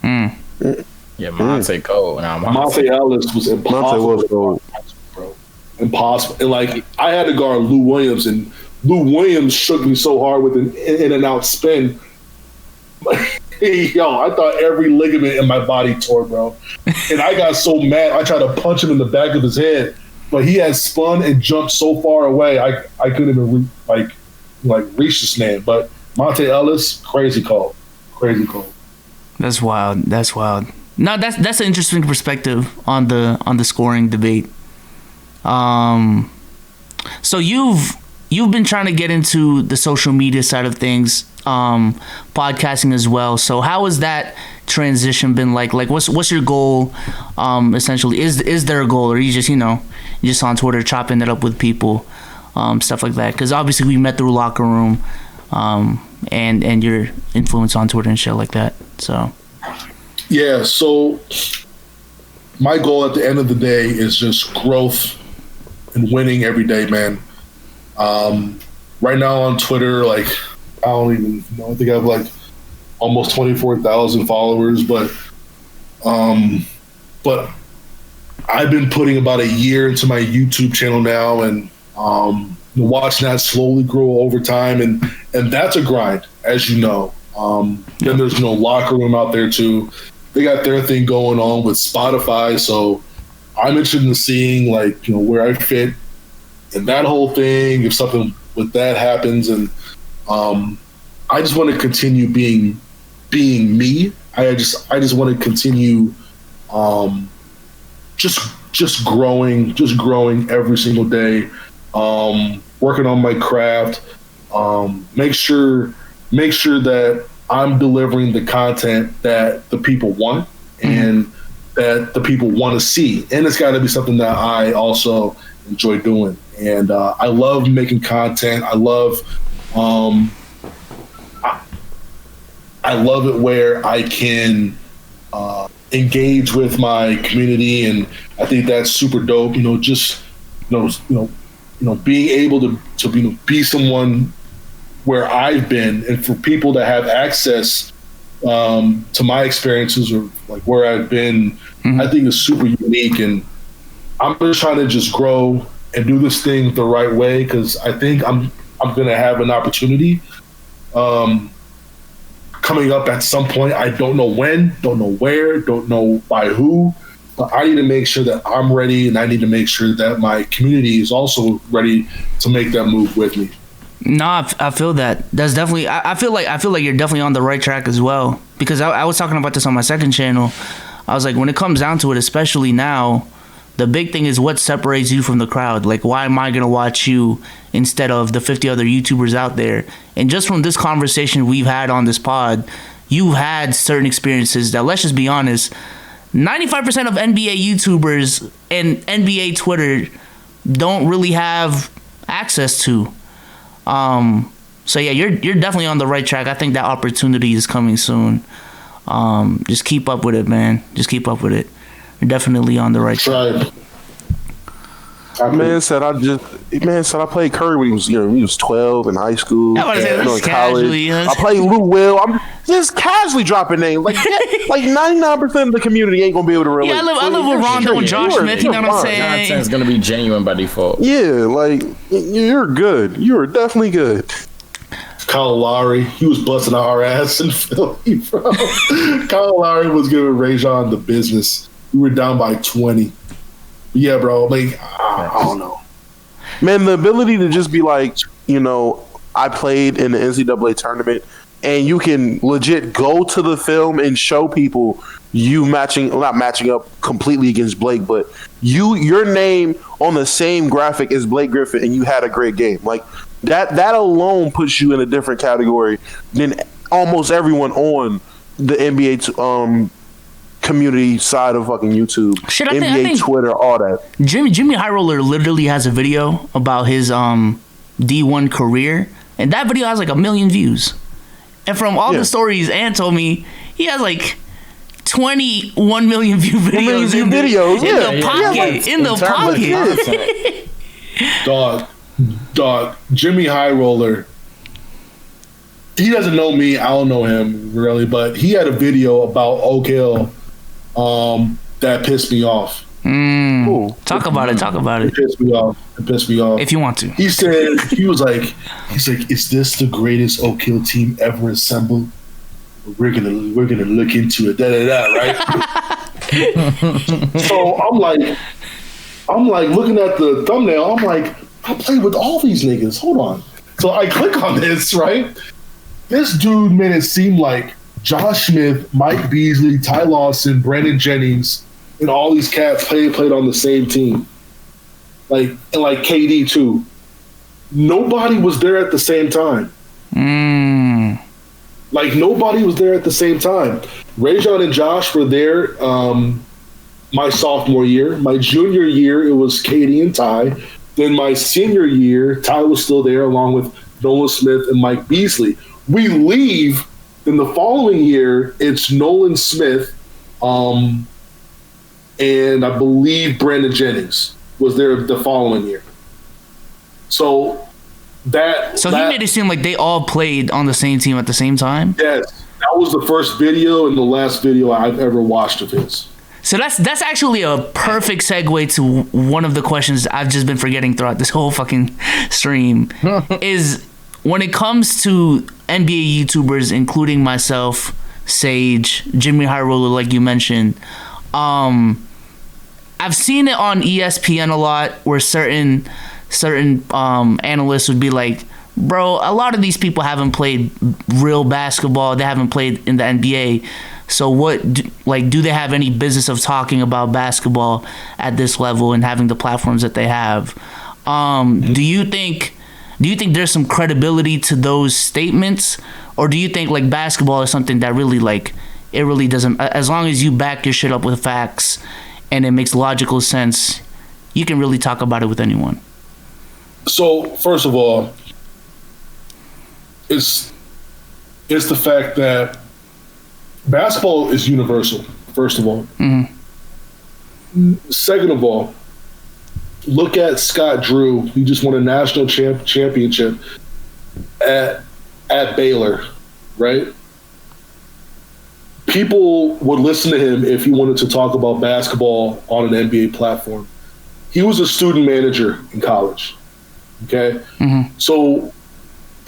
Yeah, Monte Cole. Monte Ellis was impossible. Impossible. And like I had to guard Lou Williams, and Lou Williams shook me so hard with an in and out spin. Yo, I thought every ligament in my body tore, bro. And I got so mad, I tried to punch him in the back of his head, but he had spun and jumped so far away, I couldn't even reach this man. But Monte Ellis, crazy call. That's wild. No, that's an interesting perspective on the scoring debate. So you've been trying to get into the social media side of things, podcasting as well. So how has that transition been like? Like what's your goal? Essentially, is there a goal, or you just on Twitter chopping it up with people, stuff like that? Because obviously we met through Locker Room, and your influence on Twitter and shit like that. So yeah. So my goal at the end of the day is just growth and winning every day, man. Right now on Twitter, like I don't even know. I think I have like almost 24,000 followers, but I've been putting about a year into my YouTube channel now, and watching that slowly grow over time, and that's a grind, as you know. Then there's Locker Room out there too. They got their thing going on with Spotify, so I'm interested in seeing where I fit in that whole thing, if something with that happens, and I just want to continue being me. I just want to continue just growing every single day, working on my craft, make sure that I'm delivering the content that the people want and that the people want to see, and it's got to be something that I also enjoy doing. And I love making content. I love it where I can engage with my community, and I think that's super dope. Being able to be someone where I've been, and for people to have access to my experiences or like where I've been, I think is super unique. And I'm just trying to just grow and do this thing the right way, because I think I'm going to have an opportunity coming up at some point. I don't know when, don't know where, don't know by who, but I need to make sure that I'm ready, and I need to make sure that my community is also ready to make that move with me. No, I feel that. That's definitely. I feel like you're definitely on the right track as well. Because I was talking about this on my second channel. I was like, when it comes down to it, especially now, the big thing is what separates you from the crowd. Like, why am I gonna watch you instead of the 50 other YouTubers out there? And just from this conversation we've had on this pod, you had certain experiences that, let's just be honest, 95% of NBA YouTubers and NBA Twitter don't really have access to. So yeah, you're definitely on the right track. I think that opportunity is coming soon. Just keep up with it, man. Just keep up with it. You're definitely on the right track. Man said I played Curry when he was 12 in high school. I was saying, in college. I played Lou Will. I'm just casually dropping names. Like 99% of the community ain't gonna be able to relate. Yeah, I live with Rondo and Josh Smith. You know what I'm saying? Content's gonna be genuine by default. Yeah, like you're good. You are definitely good. Kyle Lowry, he was busting our ass in Philly, bro. Kyle Lowry was giving Rajon the business. We were down by 20. Yeah, bro. Like, I don't know. Man, the ability to just be like, I played in the NCAA tournament, and you can legit go to the film and show people you not matching up completely against Blake, but your name on the same graphic as Blake Griffin, and you had a great game. Like, That alone puts you in a different category than almost everyone on the NBA community side of fucking YouTube. Shit, NBA, I think Twitter, all that. Jimmy High Roller literally has a video about his D1 career, and that video has like 1 million views. And from all the stories Ant told me, he has like 21 million view videos in the pocket. Dog, Jimmy High Roller. He doesn't know me. I don't know him really, but he had a video about Oak Hill that pissed me off. Talk about it. It pissed me off. If you want to. He said, he's like, is this the greatest Oak Hill team ever assembled? We're gonna look into it. Right? So I'm like looking at the thumbnail. I'm like, I played with all these niggas. Hold on. So I click on this, right? This dude made it seem like Josh Smith, Mike Beasley, Ty Lawson, Brandon Jennings, and all these cats played on the same team. And KD too. Nobody was there at the same time. Nobody was there at the same time. Rajon and Josh were there my sophomore year. My junior year, it was KD and Ty. Then my senior year, Ty was still there along with Nolan Smith and Mike Beasley. We leave. Then the following year, it's Nolan Smith, and I believe Brandon Jennings was there the following year. So he made it seem like they all played on the same team at the same time? Yes. That was the first video and the last video I've ever watched of his. So that's actually a perfect segue to one of the questions I've just been forgetting throughout this whole fucking stream. Is when it comes to NBA YouTubers, including myself, Sage, Jimmy High Roller, like you mentioned, I've seen it on ESPN a lot where certain analysts would be like, bro, a lot of these people haven't played real basketball. They haven't played in the NBA. So do they have any business of talking about basketball at this level and having the platforms that they have? Do you think there's some credibility to those statements, or do you think like basketball is something that really it really doesn't, as long as you back your shit up with facts and it makes logical sense, you can really talk about it with anyone? So first of all, it's the fact that basketball is universal, first of all. Second of all, look at Scott Drew. He just won a national championship at Baylor, right? People would listen to him if he wanted to talk about basketball on an NBA platform. He was a student manager in college, okay? So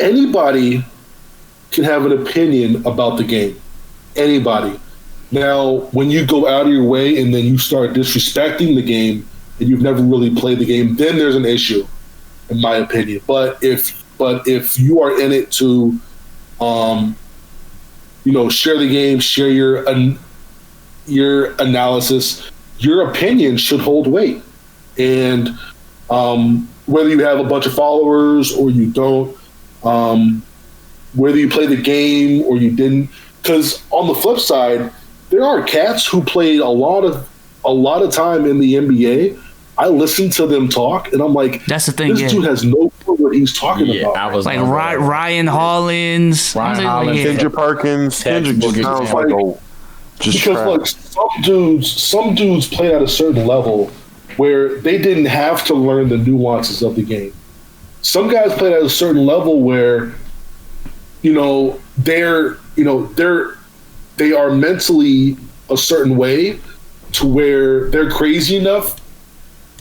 anybody can have an opinion about the game. Anybody. Now, when you go out of your way and then you start disrespecting the game and you've never really played the game, then there's an issue, in my opinion. But if you are in it to, share the game, share your analysis, your opinion should hold weight. And whether you have a bunch of followers or you don't, whether you play the game or you didn't. Because on the flip side, there are cats who played a lot of time in the NBA. I listen to them talk, and I'm like, that's the thing. This dude has no clue what he's talking about. I was like Ryan Hollins, Kendrick Perkins. Kendrick just sounds like some dudes play at a certain level where they didn't have to learn the nuances of the game. Some guys played at a certain level where, they are mentally a certain way to where they're crazy enough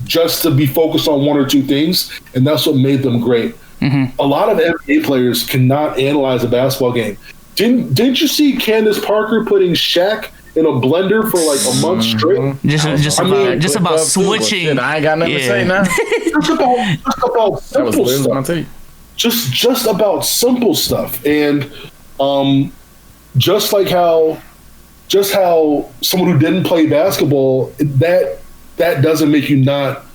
just to be focused on one or two things, and that's what made them great. A lot of NBA players cannot analyze a basketball game. Didn't you see Candace Parker putting Shaq in a blender for like a month straight? Just about switching. Shit, I ain't got nothing to say now. just about simple stuff. Just about simple stuff. And just how someone who didn't play basketball, that doesn't make you not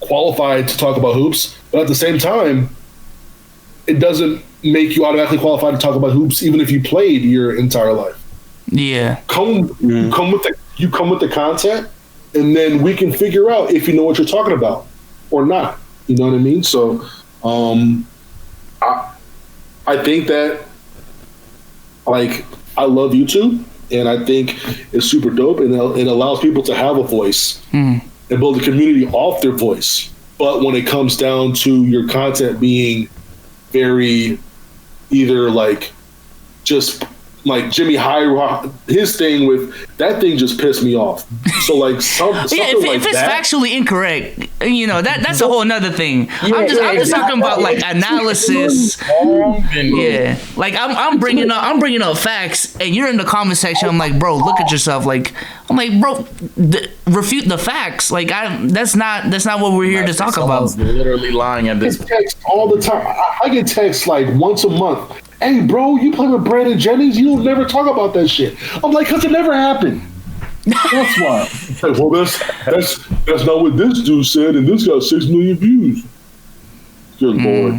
qualified to talk about hoops. But at the same time, it doesn't make you automatically qualified to talk about hoops, even if you played your entire life. Yeah. You come with the content, and then we can figure out if you know what you're talking about or not. You know what I mean? So, I think that, like, I love YouTube, and I think it's super dope, and it allows people to have a voice and build a community off their voice. But when it comes down to your content being very either like just like Jimmy High, his thing with that thing just pissed me off. So like something if it's factually incorrect, you know that's a whole nother thing. I'm just talking about like analysis. Yeah, like I'm bringing up facts, and you're in the comment section. I'm like, bro, look at yourself. Like I'm like, bro, refute the facts. Like that's not what we're here to talk about. Literally lying at this. I get texts all the time. I get texts like once a month. Hey, bro, you play with Brandon Jennings? You'll never talk about that shit. I'm like, because it never happened. That's why. Like, well, that's not what this dude said, and this got 6 million views. Good Lord.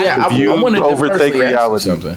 Yeah, I wanted to overthink reality. Something.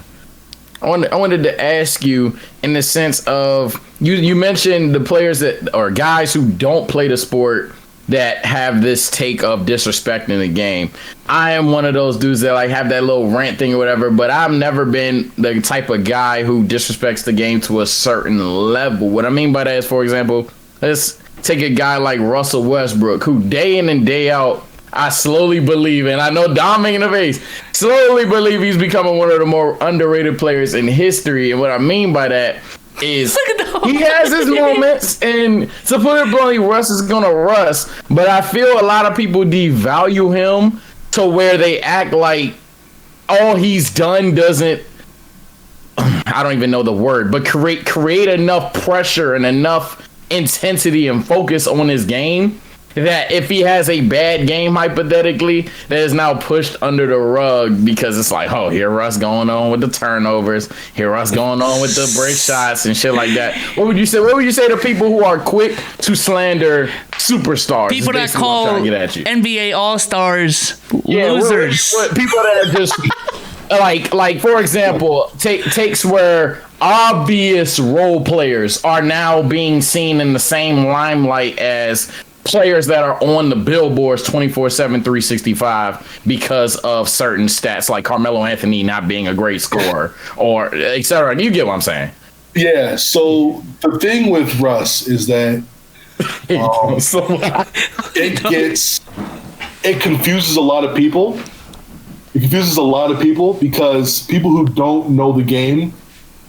I wanted to ask you in the sense of you mentioned the players that or guys who don't play the sport that have this take of disrespecting the game. I am one of those dudes that like have that little rant thing or whatever, but I've never been the type of guy who disrespects the game to a certain level. What I mean by that is, for example, let's take a guy like Russell Westbrook, who day in and day out, I slowly believe, and I know Dom in the face, slowly believe he's becoming one of the more underrated players in history. And what I mean by that is he has his moments, and to put it bluntly, Russ is gonna rust, but I feel a lot of people devalue him to where they act like all he's done doesn't, I don't even know the word, but create enough pressure and enough intensity and focus on his game that if he has a bad game, hypothetically, that is now pushed under the rug because it's like, oh, here Russ going on with the turnovers, here Russ going on with the break shots and shit like that. What would you say? What would you say to people who are quick to slander superstars? People that call NBA All-Stars losers. People that are just like for example, takes where obvious role players are now being seen in the same limelight as players that are on the billboards 24/7, 365 because of certain stats, like Carmelo Anthony not being a great scorer or etc. You get what I'm saying? Yeah. So the thing with Russ is that it confuses a lot of people. It confuses a lot of people because people who don't know the game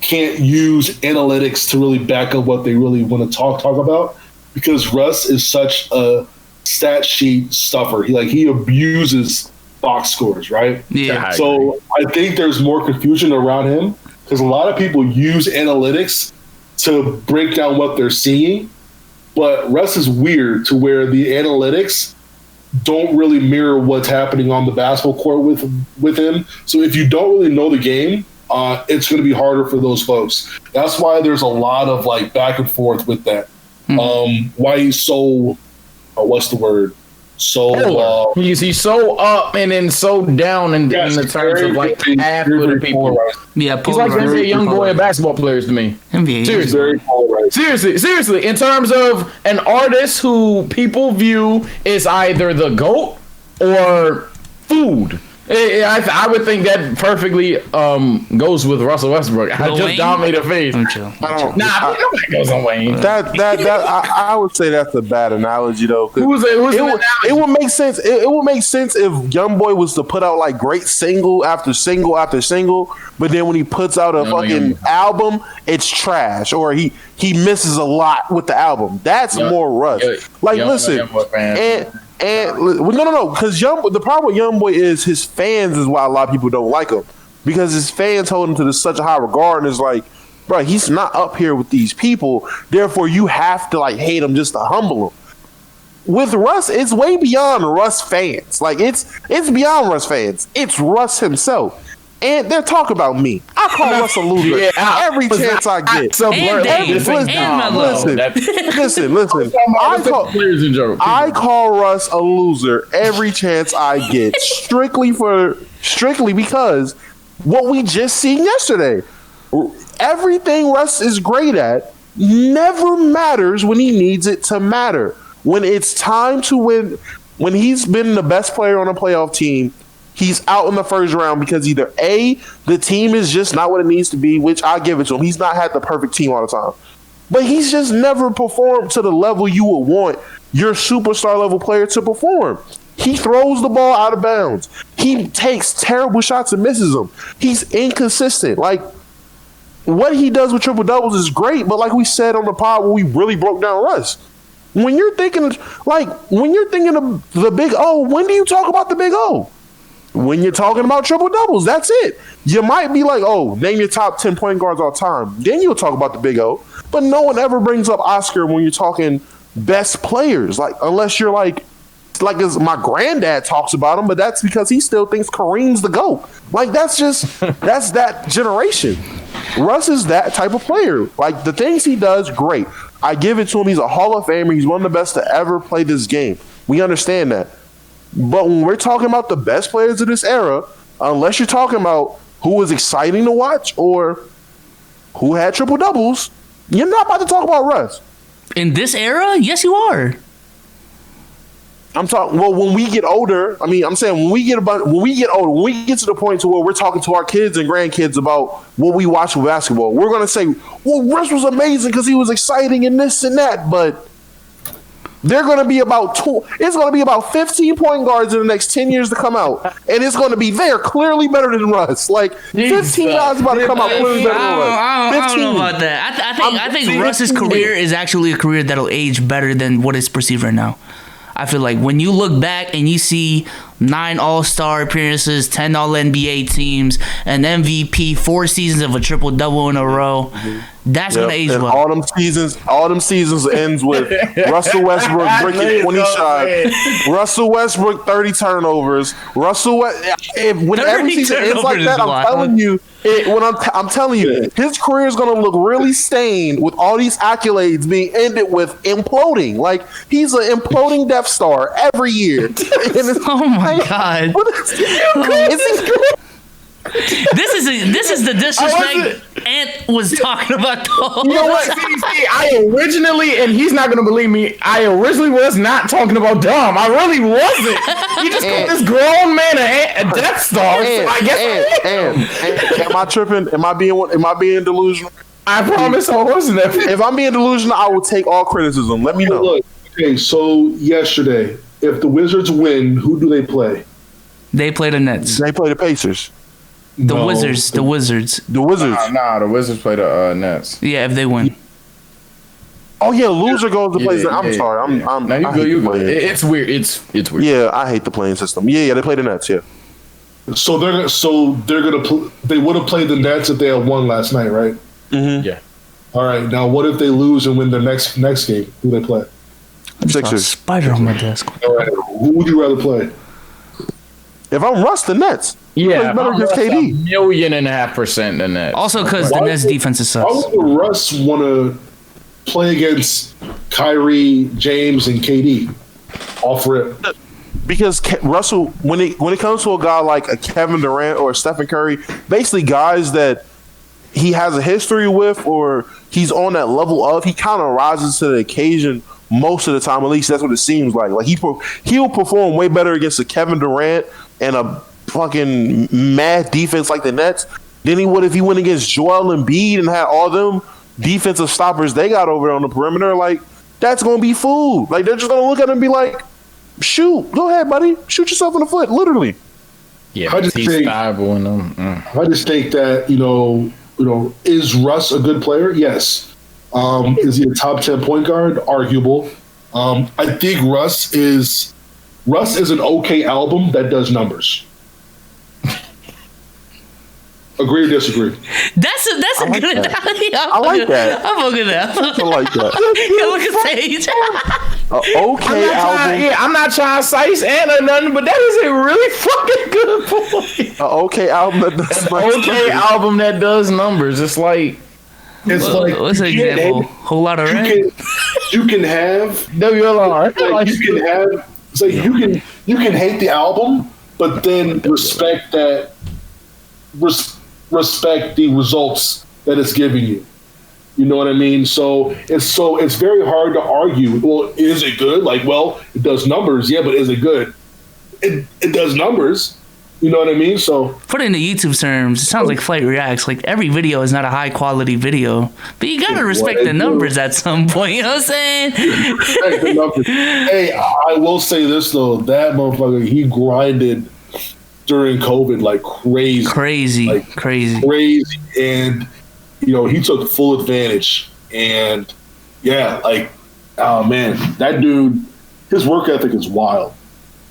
can't use analytics to really back up what they really want to talk about. Because Russ is such a stat sheet stuffer. He abuses box scores, right? Yeah. So I think there's more confusion around him because a lot of people use analytics to break down what they're seeing. But Russ is weird to where the analytics don't really mirror what's happening on the basketball court with him. So if you don't really know the game, it's going to be harder for those folks. That's why there's a lot of like back and forth with that. Why he's so what's the word? So he's so up and then so down in the terms of like half of the people. Yeah, he's like NBA young boy and basketball players to me. Seriously. In terms of an artist who people view as either the GOAT or food. I would think that perfectly goes with Russell Westbrook. I just dominated face. Nobody goes on Wayne. I would say that's a bad analogy though. It would make sense. It would make sense if YoungBoy was to put out like great single after single after single, but then when he puts out a fucking album, it's trash, or he misses a lot with the album. That's more Russ. Listen, no, because the problem with YoungBoy is his fans is why a lot of people don't like him, because his fans hold him to such a high regard, and it's like, bro, he's not up here with these people, therefore you have to like hate him just to humble him. With Russ, it's way beyond Russ fans. Like it's beyond Russ fans. It's Russ himself. And they're talking about me. I call Russ a loser every chance I get. So And Dave, and Melo. Listen. I call Russ a loser every chance I get, strictly because what we just seen yesterday. Everything Russ is great at never matters when he needs it to matter. When it's time to win, when he's been the best player on a playoff team, he's out in the first round because either A, the team is just not what it needs to be, which I give it to him. He's not had the perfect team all the time. But he's just never performed to the level you would want your superstar level player to perform. He throws the ball out of bounds. He takes terrible shots and misses them. He's inconsistent. Like, what he does with triple doubles is great, but like we said on the pod when we really broke down Russ, when you're thinking of the big O, when do you talk about the big O? When you're talking about triple doubles, that's it. You might be like, oh, name your top 10 point guards all time. Then you'll talk about the big O. But no one ever brings up Oscar when you're talking best players, like unless you're like as my granddad talks about him, but that's because he still thinks Kareem's the GOAT. Like that's that generation. Russ is that type of player. Like the things he does, great. I give it to him. He's a Hall of Famer. He's one of the best to ever play this game. We understand that. But when we're talking about the best players of this era, unless you're talking about who was exciting to watch or who had triple doubles, you're not about to talk about Russ. In this era, yes, you are. I'm talking. Well, when we get older, I'm saying when we get older, when we get to the point to where we're talking to our kids and grandkids about what we watch with basketball, we're gonna say, "Well, Russ was amazing because he was exciting and this and that." But they're gonna be it's gonna be about 15 point guards in the next 10 years to come out, and it's gonna be they're clearly better than Russ. Like 15 guys about to come out clearly better than Russ. I don't know about that. I think Russ's career is actually a career that'll age better than what is perceived right now. I feel like when you look back and you see 9 All-Star appearances, 10 All-NBA teams, an MVP, 4 seasons of a triple-double in a row, that's going to age well. All them seasons ends with Russell Westbrook breaking 20 shots, Russell Westbrook 30 turnovers, when every season ends like that, I'm telling you, his career is going to look really stained with all these accolades being ended with imploding. Like he's an imploding Death Star every year. Oh my God! This is the disrespect Ant was talking about. You know what? See, I originally, and he's not gonna believe me, I originally was not talking about Dom. I really wasn't. You just called this grown man a Death Star. So I guess am I tripping? Am I being delusional? I promise I wasn't. If I'm being delusional, I will take all criticism. Let me know. Look, okay, so yesterday, if the Wizards win, who do they play? They play the Nets. They play the Pacers. The Wizards. The Wizards. Nah, the Wizards play the Nets. Yeah, if they win. Oh yeah, loser goes to play. I'm sorry. You go. It's weird. It's weird. Yeah, I hate the playing system. Yeah, they play the Nets. Yeah. So they're gonna they would have played the Nets if they had won last night, right? Mm-hmm. Yeah. All right. Now, what if they lose and win their next game? Who do they play? Sixers. Spider on my desk. All right. Who would you rather play? If I'm Russ, the Nets. Yeah, better against KD. 1.5% the Nets. Also, because the Nets defense is sus. Why would Russ want to play against Kyrie, James, and KD? Offer it. Because Russell, when it comes to a guy like a Kevin Durant or Stephen Curry, basically guys that he has a history with or he's on that level of, he kind of rises to the occasion most of the time. At least that's what it seems like. Like he'll perform way better against a Kevin Durant and a fucking mad defense like the Nets than he would if he went against Joel Embiid and had all them defensive stoppers they got over there on the perimeter. Like that's gonna be food. Like they're just gonna look at him and be like, "Shoot, go ahead, buddy, shoot yourself in the foot, literally." Yeah, I just think that is Russ a good player? Yes. Is he a top 10 point guard? Arguable. I think Russ is an okay album that does numbers. Agree or disagree? That's a like good that. analogy. I like that. I'm fucking that. I like that. Yo, look at Sage. Okay album. I'm not trying to size and or nothing, but that is a really fucking good point. Okay album that does Okay album that does numbers. It's like What's an example? Whole lot of rain. You can have WLR. like you can have so you can hate the album, but then respect the results that it's giving you. You know what I mean? So it's very hard to argue. Well, is it good? Like, well, it does numbers, yeah, but is it good? It does numbers. You know what I mean? So Put it into YouTube terms, it sounds like Flight reacts. Like every video is not a high quality video, but you gotta respect the numbers at some point. You know what I'm saying? respect the numbers. Hey, I will say this though, that motherfucker, he grinded during COVID like crazy, crazy, and he took full advantage. And yeah, like, oh man, that dude, his work ethic is wild.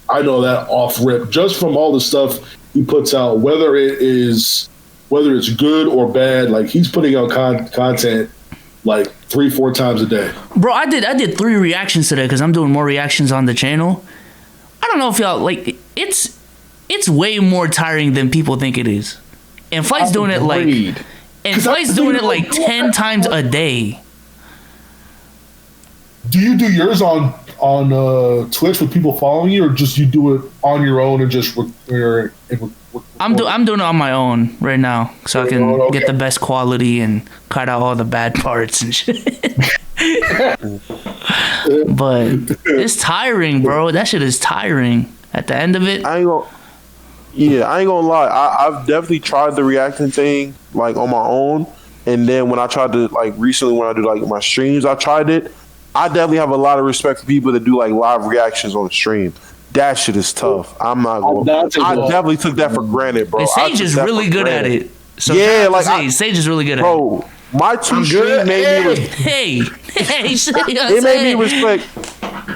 I know that off rip, just from all the stuff he puts out, whether it's good or bad. Like he's putting out content like 3-4 times a day. Bro, I did 3 reactions today because I'm doing more reactions on the channel. I don't know if y'all like it's way more tiring than people think it is. And Flight's doing it like 10 times a day. Do you do yours on Twitch with people following you, or just you do it on your own and just I'm doing it on my own right now, so I can get the best quality and cut out all the bad parts and shit. But it's tiring, bro. That shit is tiring. At the end of it, I ain't gonna lie. I've definitely tried the reacting thing like on my own, and then when I tried to like recently when I do like my streams, I tried it. I definitely have a lot of respect for people that do like live reactions on the stream. That shit is tough. I'm not going. I definitely took that for granted, bro. and Sage is really good at it. So yeah, like Sage is really good at it. Bro, my two streams made me.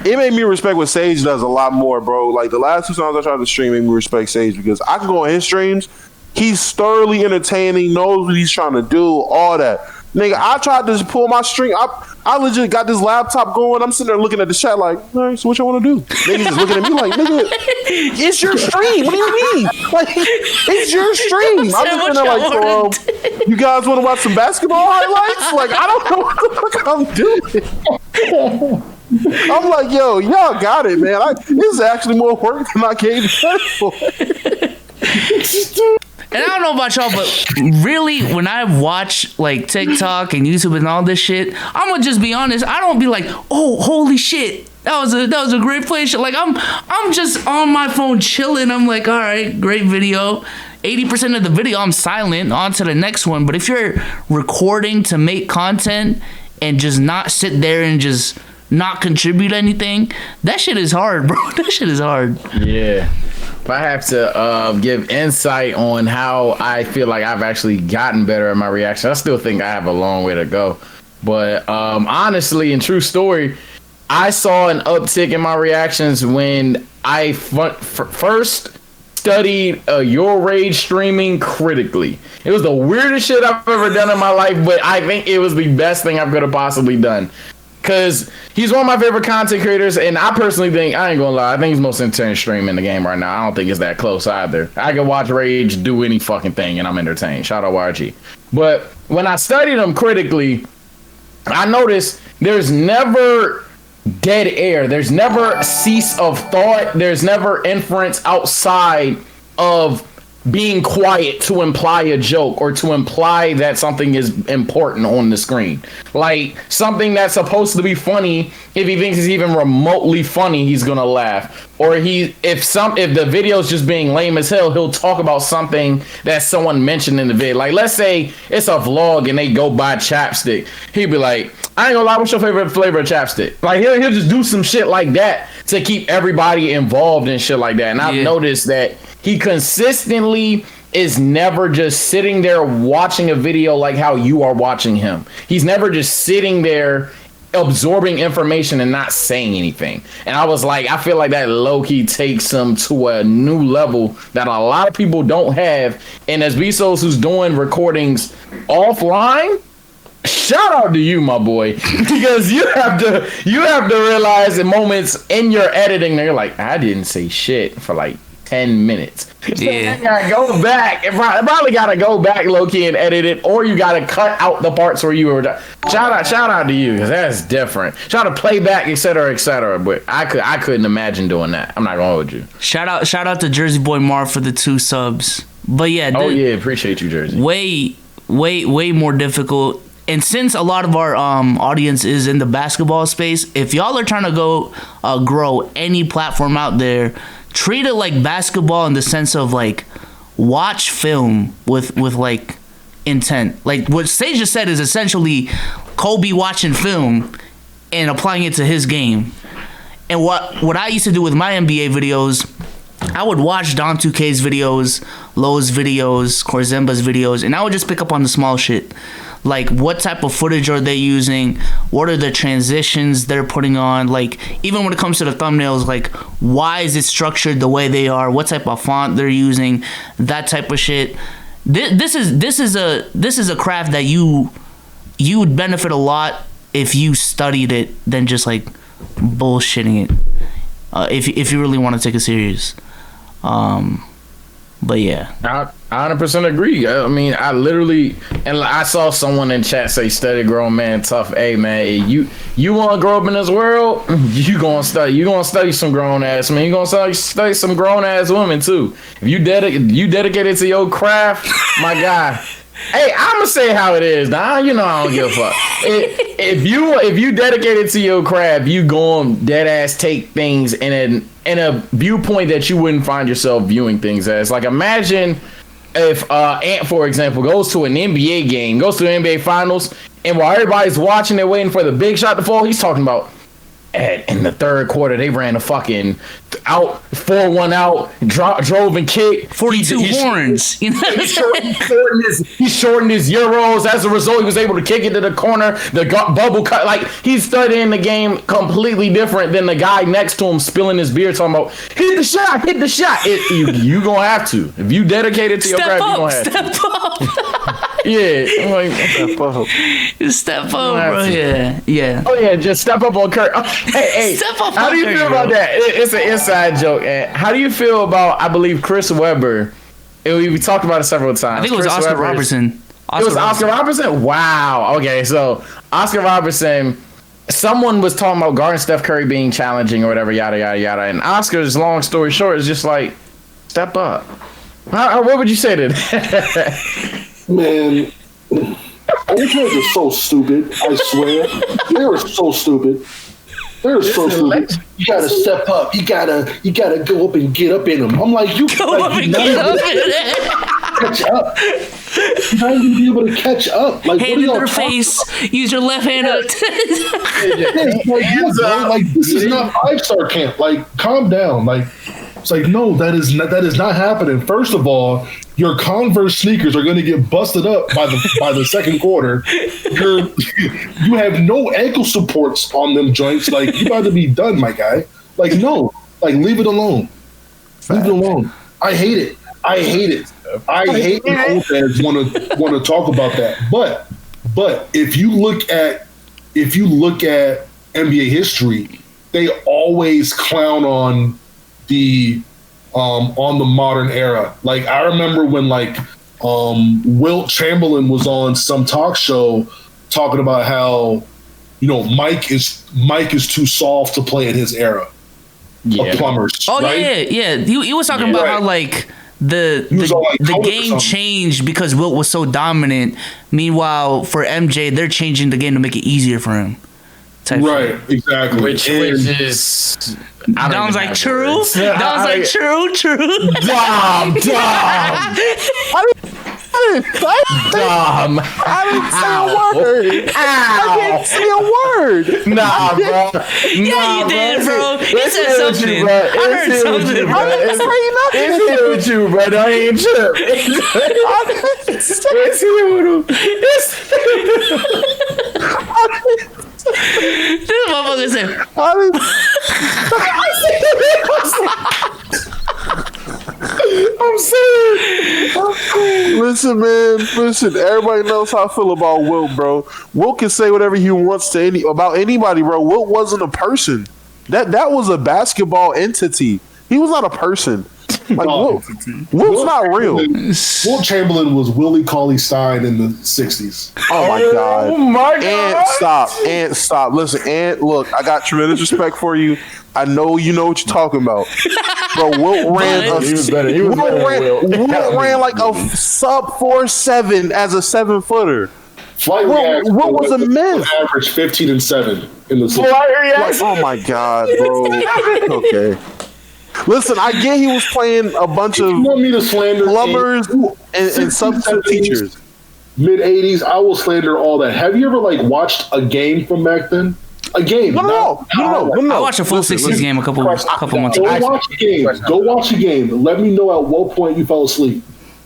It made me respect what Sage does a lot more, bro. Like the last 2 times I tried to stream made me respect Sage because I can go on his streams. He's thoroughly entertaining, knows what he's trying to do, all that. Nigga, I tried to pull my string. I legit got this laptop going. I'm sitting there looking at the chat like, all right, so what you want to do? Niggas just looking at me like, nigga, it's your stream. What do you mean? Like, it's your stream. I'm just sitting there like, so, you guys want to watch some basketball highlights? Like, I don't know what the fuck I'm doing. I'm like, yo, y'all got it, man. This is actually more work than I came to for. And I don't know about y'all, but really, when I watch like TikTok and YouTube and all this shit, I'm gonna just be honest. I don't be like, oh, holy shit, that was a great play. Shit, like I'm just on my phone chilling. I'm like, all right, great video. 80% of the video, I'm silent. On to the next one. But if you're recording to make content and just not sit there and just not contribute anything, that shit is hard, bro. That shit is hard. Yeah. If I have to give insight on how I feel like I've actually gotten better at my reaction, I still think I have a long way to go. But honestly, and true story, I saw an uptick in my reactions when I first studied your rage streaming critically. It was the weirdest shit I've ever done in my life, but I think it was the best thing I could have possibly done. Because he's one of my favorite content creators, and I personally think, I ain't gonna lie, I think he's the most entertaining stream in the game right now. I don't think it's that close either. I can watch Rage do any fucking thing, and I'm entertained. Shout out YG. But when I studied him critically, I noticed there's never dead air. There's never cease of thought. There's never inference outside of being quiet to imply a joke or to imply that something is important on the screen. Like something that's supposed to be funny, if he thinks it's even remotely funny, he's gonna laugh. Or if the video is just being lame as hell, he'll talk about something that someone mentioned in the vid. Like let's say it's a vlog and they go buy chapstick. He'd be like, I ain't gonna lie, what's your favorite flavor of chapstick? Like he'll just do some shit like that to keep everybody involved and shit like that. And I've noticed that he consistently is never just sitting there watching a video like how you are watching him. He's never just sitting there absorbing information and not saying anything. And I was like, I feel like that low key takes him to a new level that a lot of people don't have. And as Bezos, who's doing recordings offline, shout out to you, my boy, because you have to realize in moments in your editing, they're like, I didn't say shit for like 10 minutes. Yeah. You gotta go back. Probably gotta go back low key and edit it, or you gotta cut out the parts where you were. Shout out to you, because that's different. Shout out to playback, etc., etc. But I couldn't imagine doing that. I'm not gonna hold you. Shout out to Jersey Boy Marv for the 2 subs. But yeah, Appreciate you, Jersey. Way more difficult. And since a lot of our audience is in the basketball space, if y'all are trying to go grow any platform out there, treat it like basketball in the sense of like watch film with like intent. Like what Sage just said is essentially Kobe watching film and applying it to his game. And what I used to do with my NBA videos, I would watch Don 2K's videos, Lowe's videos, Corzemba's videos, and I would just pick up on the small shit. Like, what type of footage are they using? What are the transitions they're putting on? Like, even when it comes to the thumbnails, like, why is it structured the way they are? What type of font they're using? That type of shit. This is a craft that you would benefit a lot if you studied it than just like bullshitting it. If you really want to take it serious. But yeah, I 100% agree. I mean, I literally, and I saw someone in chat say, "Study, grown man, tough." Hey man, you want to grow up in this world? You gonna study some grown ass man. You gonna study some grown ass women too. If you dedicated to your craft, my guy. Hey, I'ma say how it is. Now you know I don't give a fuck. If you dedicated to your craft, you gon' dead ass take things in a viewpoint that you wouldn't find yourself viewing things as. Like, imagine if Ant, for example, goes to an NBA game, goes to the NBA Finals, and while everybody's watching, they're waiting for the big shot to fall. He's talking about, in the third quarter, they ran a fucking out 4-1 out, drove and kicked 42 horns. You know, he shortened his euros. As a result, he was able to kick it to the corner. The bubble cut. Like, he's studying the game completely different than the guy next to him spilling his beer, talking about hit the shot. You gonna have to. If you dedicate it to your craft, you gonna have to. Step up. Yeah, like, step up, bro. Yeah. Oh yeah, just step up on Kurt. Hey, Step up how on do you Curry, feel about bro. that? It's an inside joke. How do you feel about, I believe, Chris Webber? We talked about it several times. I think it was Chris Oscar Webber Robertson. It was Oscar Robertson? Wow. Okay, so Oscar Robertson, someone was talking about guarding Steph Curry being challenging or whatever, yada, yada, yada. And Oscar's, long story short, is just like, step up. What would you say to that? Man, old guys are so stupid. I swear, they're so stupid. They're so stupid. You gotta step up. You gotta go up and get up in them. I'm like, Get up in it. catch up. You're not even be able to catch up. Like, Hand in their face. Use your left hand. Like, this is not 5-star camp. Like, calm down. Like, it's like, no, that is not happening. First of all, your Converse sneakers are going to get busted up by the second quarter. You have no ankle supports on them joints. Like, you about to be done, my guy. Like, no, like, leave it alone. Leave it alone. I hate it. I hate when old fans want to talk about that. But if you look at NBA history, they always clown on the modern era. Like, I remember when Wilt Chamberlain was on some talk show talking about how, Mike is too soft to play in his era of plumbers. Oh, right? yeah. He was talking about how the game changed because Wilt was so dominant. Meanwhile, for MJ, they're changing the game to make it easier for him. Right, exactly. Which is Dom's like, true. Dom's like, true. Dom. Dom. I didn't say a word. I didn't say a word. Nah, bro. Yeah, you did, bro. He said something. I heard something, bro. I didn't say nothing. It's here with you, bro. I ain't trip. It's here with him. This motherfucker said, I'm serious. Listen, man. Listen, everybody knows how I feel about Wilt, bro. Wilt can say whatever he wants to about anybody, bro. Wilt wasn't a person. That was a basketball entity. He was not a person. Like Wilt's not real. Wilt Chamberlain was Willie Cauley-Stein in the 60s. Oh my god. Oh my god. And stop. Listen, and look, I got tremendous respect for you. I know you know what you're talking about. Bro, Wilt ran He was better. He was better than Wilt. Wilt ran like a sub 4.7 as a 7-footer. Flight Wilt Reaction was a myth. Average 15 and 7 in the 60s. Like, oh my god, bro. Okay. Listen, I get he was playing a bunch of You want me to slander plumbers and substitute teachers. Mid 80s, I will slander all that. Have you ever like watched a game from back then? A game? No. I watched a full 60s game a couple months Go ago. watch a game. Go watch a game. Let me know at what point you fell asleep.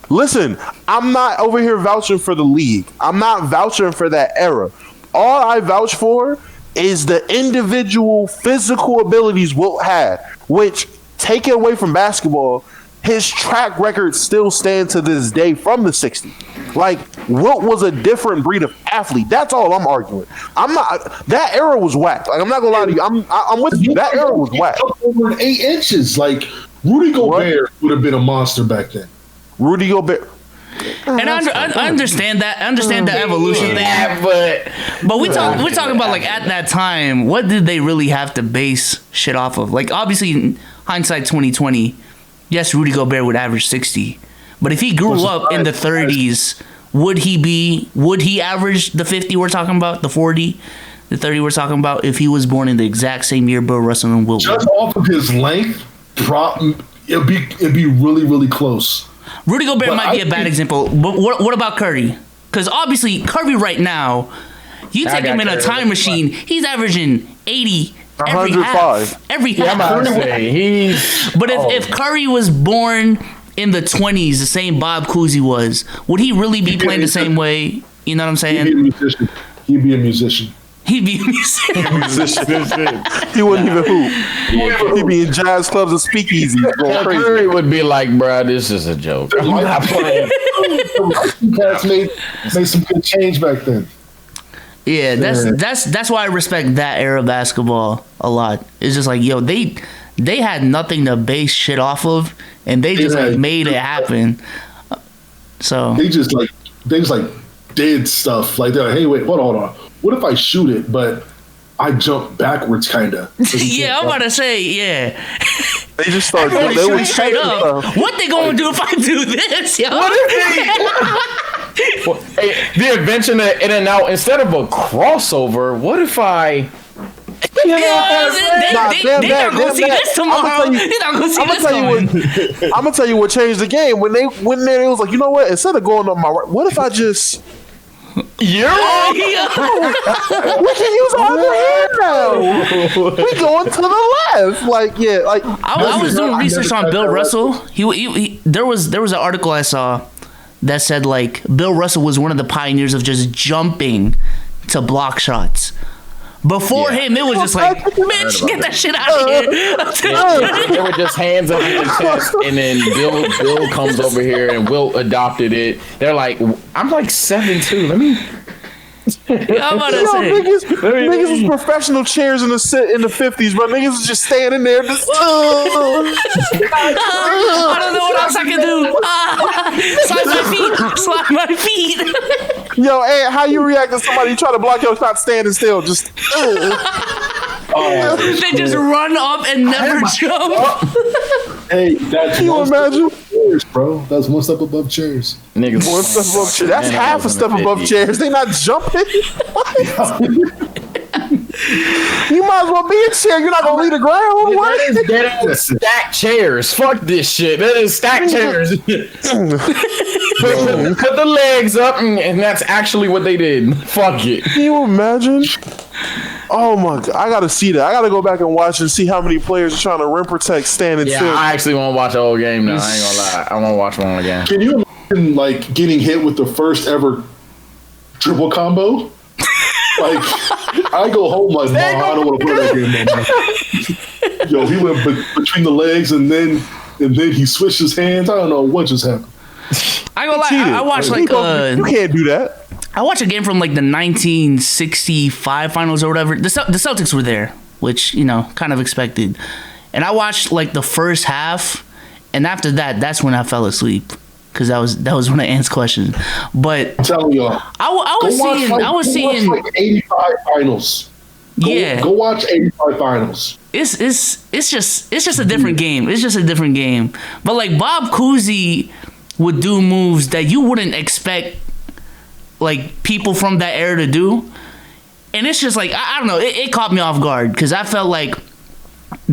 Listen, I'm not over here vouching for the league. I'm not vouching for that era. All I vouch for is the individual physical abilities Wilt had, which, take it away from basketball, his track record still stands to this day from the 60s. Like, Wilt was a different breed of athlete. That's all I'm arguing. I'm not. That era was whack. Like, I'm not gonna lie to you. I'm with you. That era was whack. Over 8 inches. Like Rudy Gobert would have been a monster back then. Rudy Gobert. And I understand that. I understand the evolution thing. Yeah, But we're talking about like at that time, what did they really have to base shit off of? Like obviously, in hindsight 2020, yes, Rudy Gobert would average 60. But if he grew up in the 30s, would he average the 50 we're talking about, the 40, the 30 we're talking about if he was born in the exact same year Bill Russell and Wilt? Just off of his length, it'd be really, really close. Rudy Gobert might be a bad example, but what about Curry? Because obviously Curry right now, you take him in a time machine, he's averaging 80 every 105. half. Every half. I'm about to say he's. But if Curry was born in the 20s, the same Bob Cousy was, would he really be playing the same way? You know what I'm saying? He'd be a musician. He'd be a musician. He wouldn't even hoop. He'd be in jazz clubs and speakeasies going crazy. Curry would be like, bro, this is a joke. I'm not playing. Cats made some good change back then. Yeah, that's why I respect that era of basketball a lot. It's just like, yo, they had nothing to base shit off of, and they just like made it happen. So they just did stuff like they're like, hey, wait, hold on. What if I shoot it, but I jump backwards, kinda? Yeah, I'm about to say, yeah. They just start They doing shoot straight up. What they gonna do if I do this, yo? What if the invention of in and out instead of a crossover? What if I? They're not gonna see this tomorrow. They're not gonna see this coming. I'm gonna tell you what changed the game when they was like, you know what? Instead of going up my right, what if I just we can use our other hand now. We going to the left, like yeah, like I was doing research on Bill Russell. He there was an article I saw that said like Bill Russell was one of the pioneers of just jumping to block shots. Before him, it was just like, bitch, get that shit out of here. They were just hands up in the chest, and then Bill comes over here, and Wilt adopted it. They're like, I'm like 7'2". Let me. I'm about to say, niggas was professional chairs in the 50s, but niggas was just standing there, just. I don't know what else I can do. Slide my feet. Yo, hey, how you react to somebody try to block your shot standing still? Just. They just run up and never jump. Hey, that's Can you imagine? Chairs, bro. That's one step above chairs. Niggas. One step above chairs. That's half a step above chairs. They not jumping. You might as well be a chair. You're not gonna leave the ground. That is stacked chairs. Fuck this shit. That is stacked chairs. Put the legs up, and that's actually what they did. Fuck it. Can you imagine? Oh my god, I gotta see that. I gotta go back and watch and see how many players are trying to rim protect standing still. Yeah, I actually want to watch the whole game now. I ain't gonna lie. I want to watch one again. Can you imagine like getting hit with the first ever triple combo? Like I go home like, Mom, I don't want to play that game no more. Yo, he went between the legs and then he switched his hands. I don't know what just happened. I gonna lie, I watched like you can't do that. I watched a game from like the 1965 finals or whatever. The Celtics were there, which, you know, kind of expected. And I watched like the first half, and after that, that's when I fell asleep. Because that was one of Ant's questions. But I'm telling y'all, I was seeing like 85 finals. Go watch 85 finals. It's just a different game. It's just a different game. But like Bob Cousy would do moves that you wouldn't expect like people from that era to do. And it's just like I don't know, it caught me off guard because I felt like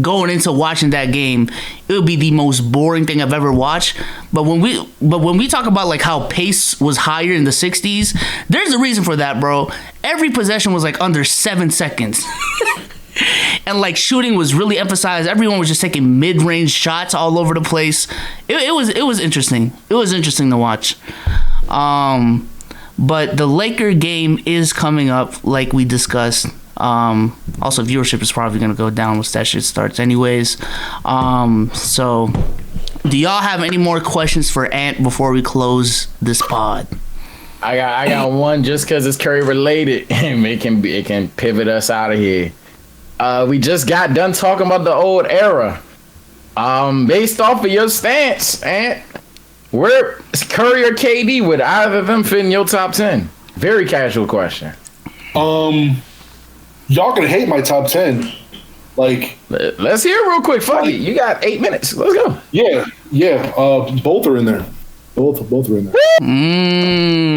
going into watching that game, it would be the most boring thing I've ever watched. But when we talk about like how pace was higher in the 60s, there's a reason for that, bro. Every possession was like under 7 seconds. And like shooting was really emphasized. Everyone was just taking mid-range shots all over the place. It was interesting. It was interesting to watch. But the Laker game is coming up, like we discussed. Also, viewership is probably going to go down once that shit starts anyways. So, do y'all have any more questions for Ant before we close this pod? I got one just because it's Curry related, and it can pivot us out of here. We just got done talking about the old era. Based off of your stance, Ant, where Curry or KD, would either of them fit in your top 10? Very casual question. Y'all gonna hate my top 10. Like, let's hear it real quick. Fuck it. You got 8 minutes. Let's go. Yeah. Both are in there. Both are in there.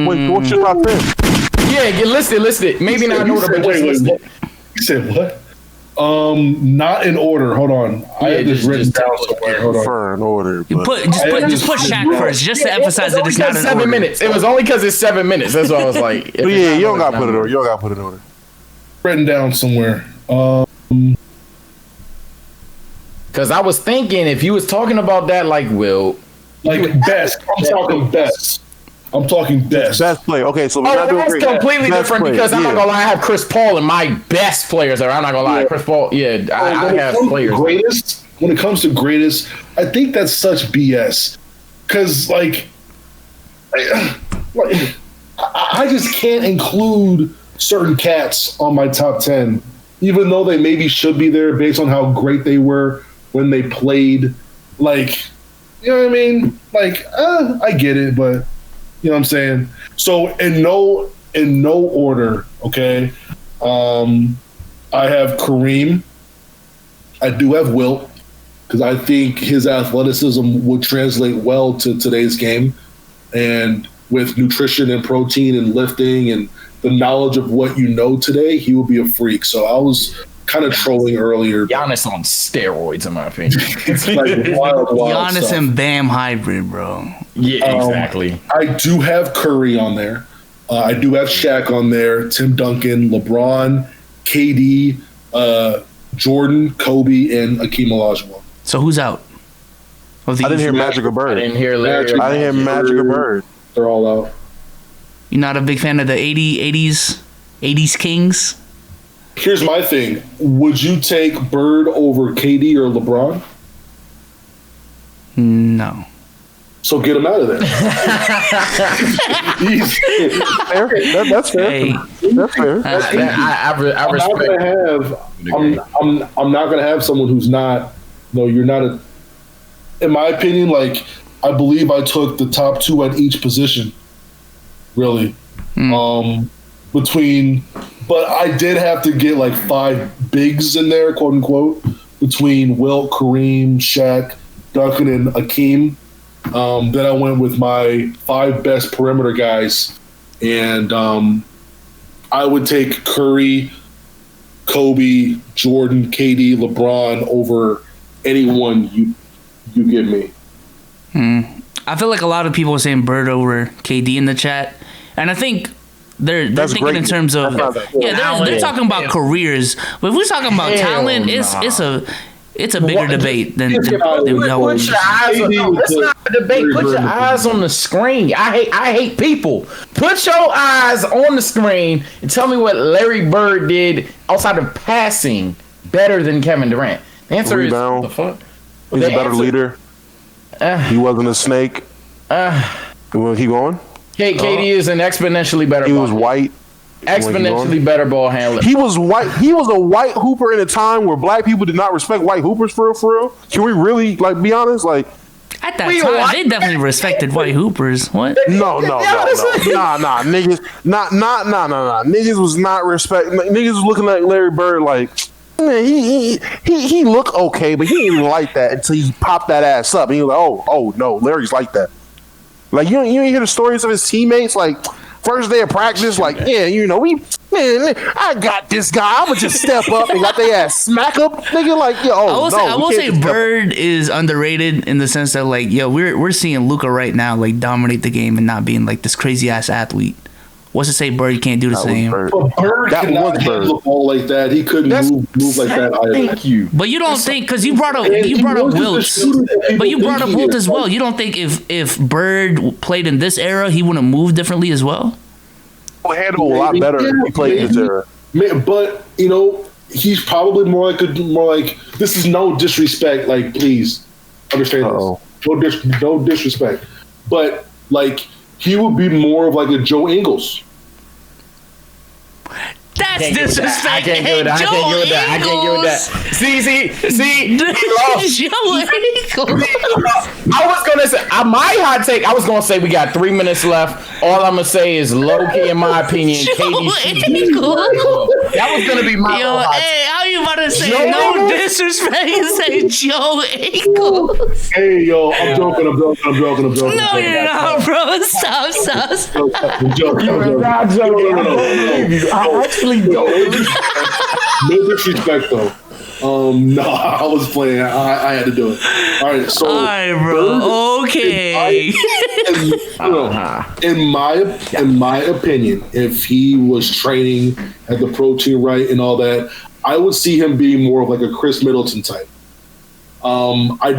Wait, what's your top 10? Yeah, get listed. Maybe not in order, but just listed. You said what? Not in order. Hold on. I had this written down somewhere. Hold on. For an order. Just put Shaq first, just to emphasize that it's not in 7 order. minutes. It was only because it's 7 minutes. That's why I was like. But yeah, you don't got to put it in order. You don't got to put it in order. Written down somewhere. Because I was thinking if you was talking about that, like best. I'm talking best. Best player. Okay, so we're not doing that's great. completely Best different player, because I'm not gonna lie, I have Chris Paul in my best players. Or I'm not gonna lie, Chris Paul. Yeah, I have players. When it comes to greatest, I think that's such BS. Because I just can't include certain cats on my top 10, even though they maybe should be there based on how great they were when they played. Like, you know what I mean? Like, I get it, but you know what I'm saying? So in no order, okay? I have Kareem. I do have Wilt, because I think his athleticism would translate well to today's game. And with nutrition and protein and lifting and the knowledge of what you know today, he will be a freak. So I was kind of trolling earlier. Giannis on steroids, in my opinion. It's like wild Giannis stuff. and Bam hybrid, bro. Yeah, exactly. I do have Curry on there. I do have Shaq on there, Tim Duncan, LeBron, KD, Jordan, Kobe, and Akeem Olajuwon. So who's out? I didn't hear Magic or Bird. I didn't hear Larry. I didn't hear Magic or Bird. They're all out. You're not a big fan of the 80s Kings? Here's my thing. Would you take Bird over KD or LeBron? No. So get him out of there. Fair. That's fair. Hey. That's fair. I respect. I'm not gonna have someone who's not. No, you're not a. In my opinion, like I believe I took the top 2 at each position. Really, but I did have to get like 5 bigs in there, quote unquote, between Wilt, Kareem, Shaq, Duncan, and Akeem. Then I went with my 5 best perimeter guys, and I would take Curry, Kobe, Jordan, KD, LeBron over anyone you give me. I feel like a lot of people are saying Bird over KD in the chat, and I think they're thinking great. in terms of they're talking about careers, but if we're talking about talent, It's a bigger debate than Put your eyes on. No, it's not a debate. Put your eyes on the screen. I hate people. Put your eyes on the screen and tell me what Larry Bird did outside of passing better than Kevin Durant. The answer Rebound. is what the fuck. He's a better leader. He wasn't a snake. You want to keep going? KD is an exponentially better. He was white. Exponentially better ball handler. He was white. He was a white hooper in a time where black people did not respect white hoopers for real. For real. Can we really be honest? Like at that time, they definitely respected white hoopers. What? No. Nah, niggas, nah. Niggas was not respect. Niggas was looking at Larry Bird like, man, he looked okay, but he didn't even like that until he popped that ass up, and he was like, oh no, Larry's like that. Like you ain't hear the stories of his teammates like. First day of practice, like, yeah, I got this guy. I'm gonna just step up and got their ass smack up, nigga. Like, yo, I will say Bird is underrated in the sense that, like, yo, we're seeing Luka right now, like, dominate the game and not being like this crazy ass athlete. What's to say Bird can't do the same? But Bird cannot handle the ball like that. He couldn't move like that either. Thank you. But you don't think because you brought up Wilt, but you brought up Wilt as well. You don't think if Bird played in this era, he wouldn't move differently as well? He'll handle a lot better if he played in this era. But he's probably more like this is no disrespect. Like, please understand this. No disrespect. But like. He would be more of like a Joe Ingles. That's disrespect. I can't give it that. I can't give it that. See. Joe Ingles. I was gonna say my hot take. I was gonna say we got 3 minutes left. All I'm gonna say is low key, in my opinion, KD. That was gonna be my hot take. Hey, how you about to say no disrespect and say Joe Ingles? Hey, yo, I'm joking. No, you're not, bro. Stop. I'm joking. I actually don't. No disrespect, though. No, I was playing. I had to do it. All right, bro. Okay. In my opinion, if he was training at the protein right and all that, I would see him being more of like a Chris Middleton type. I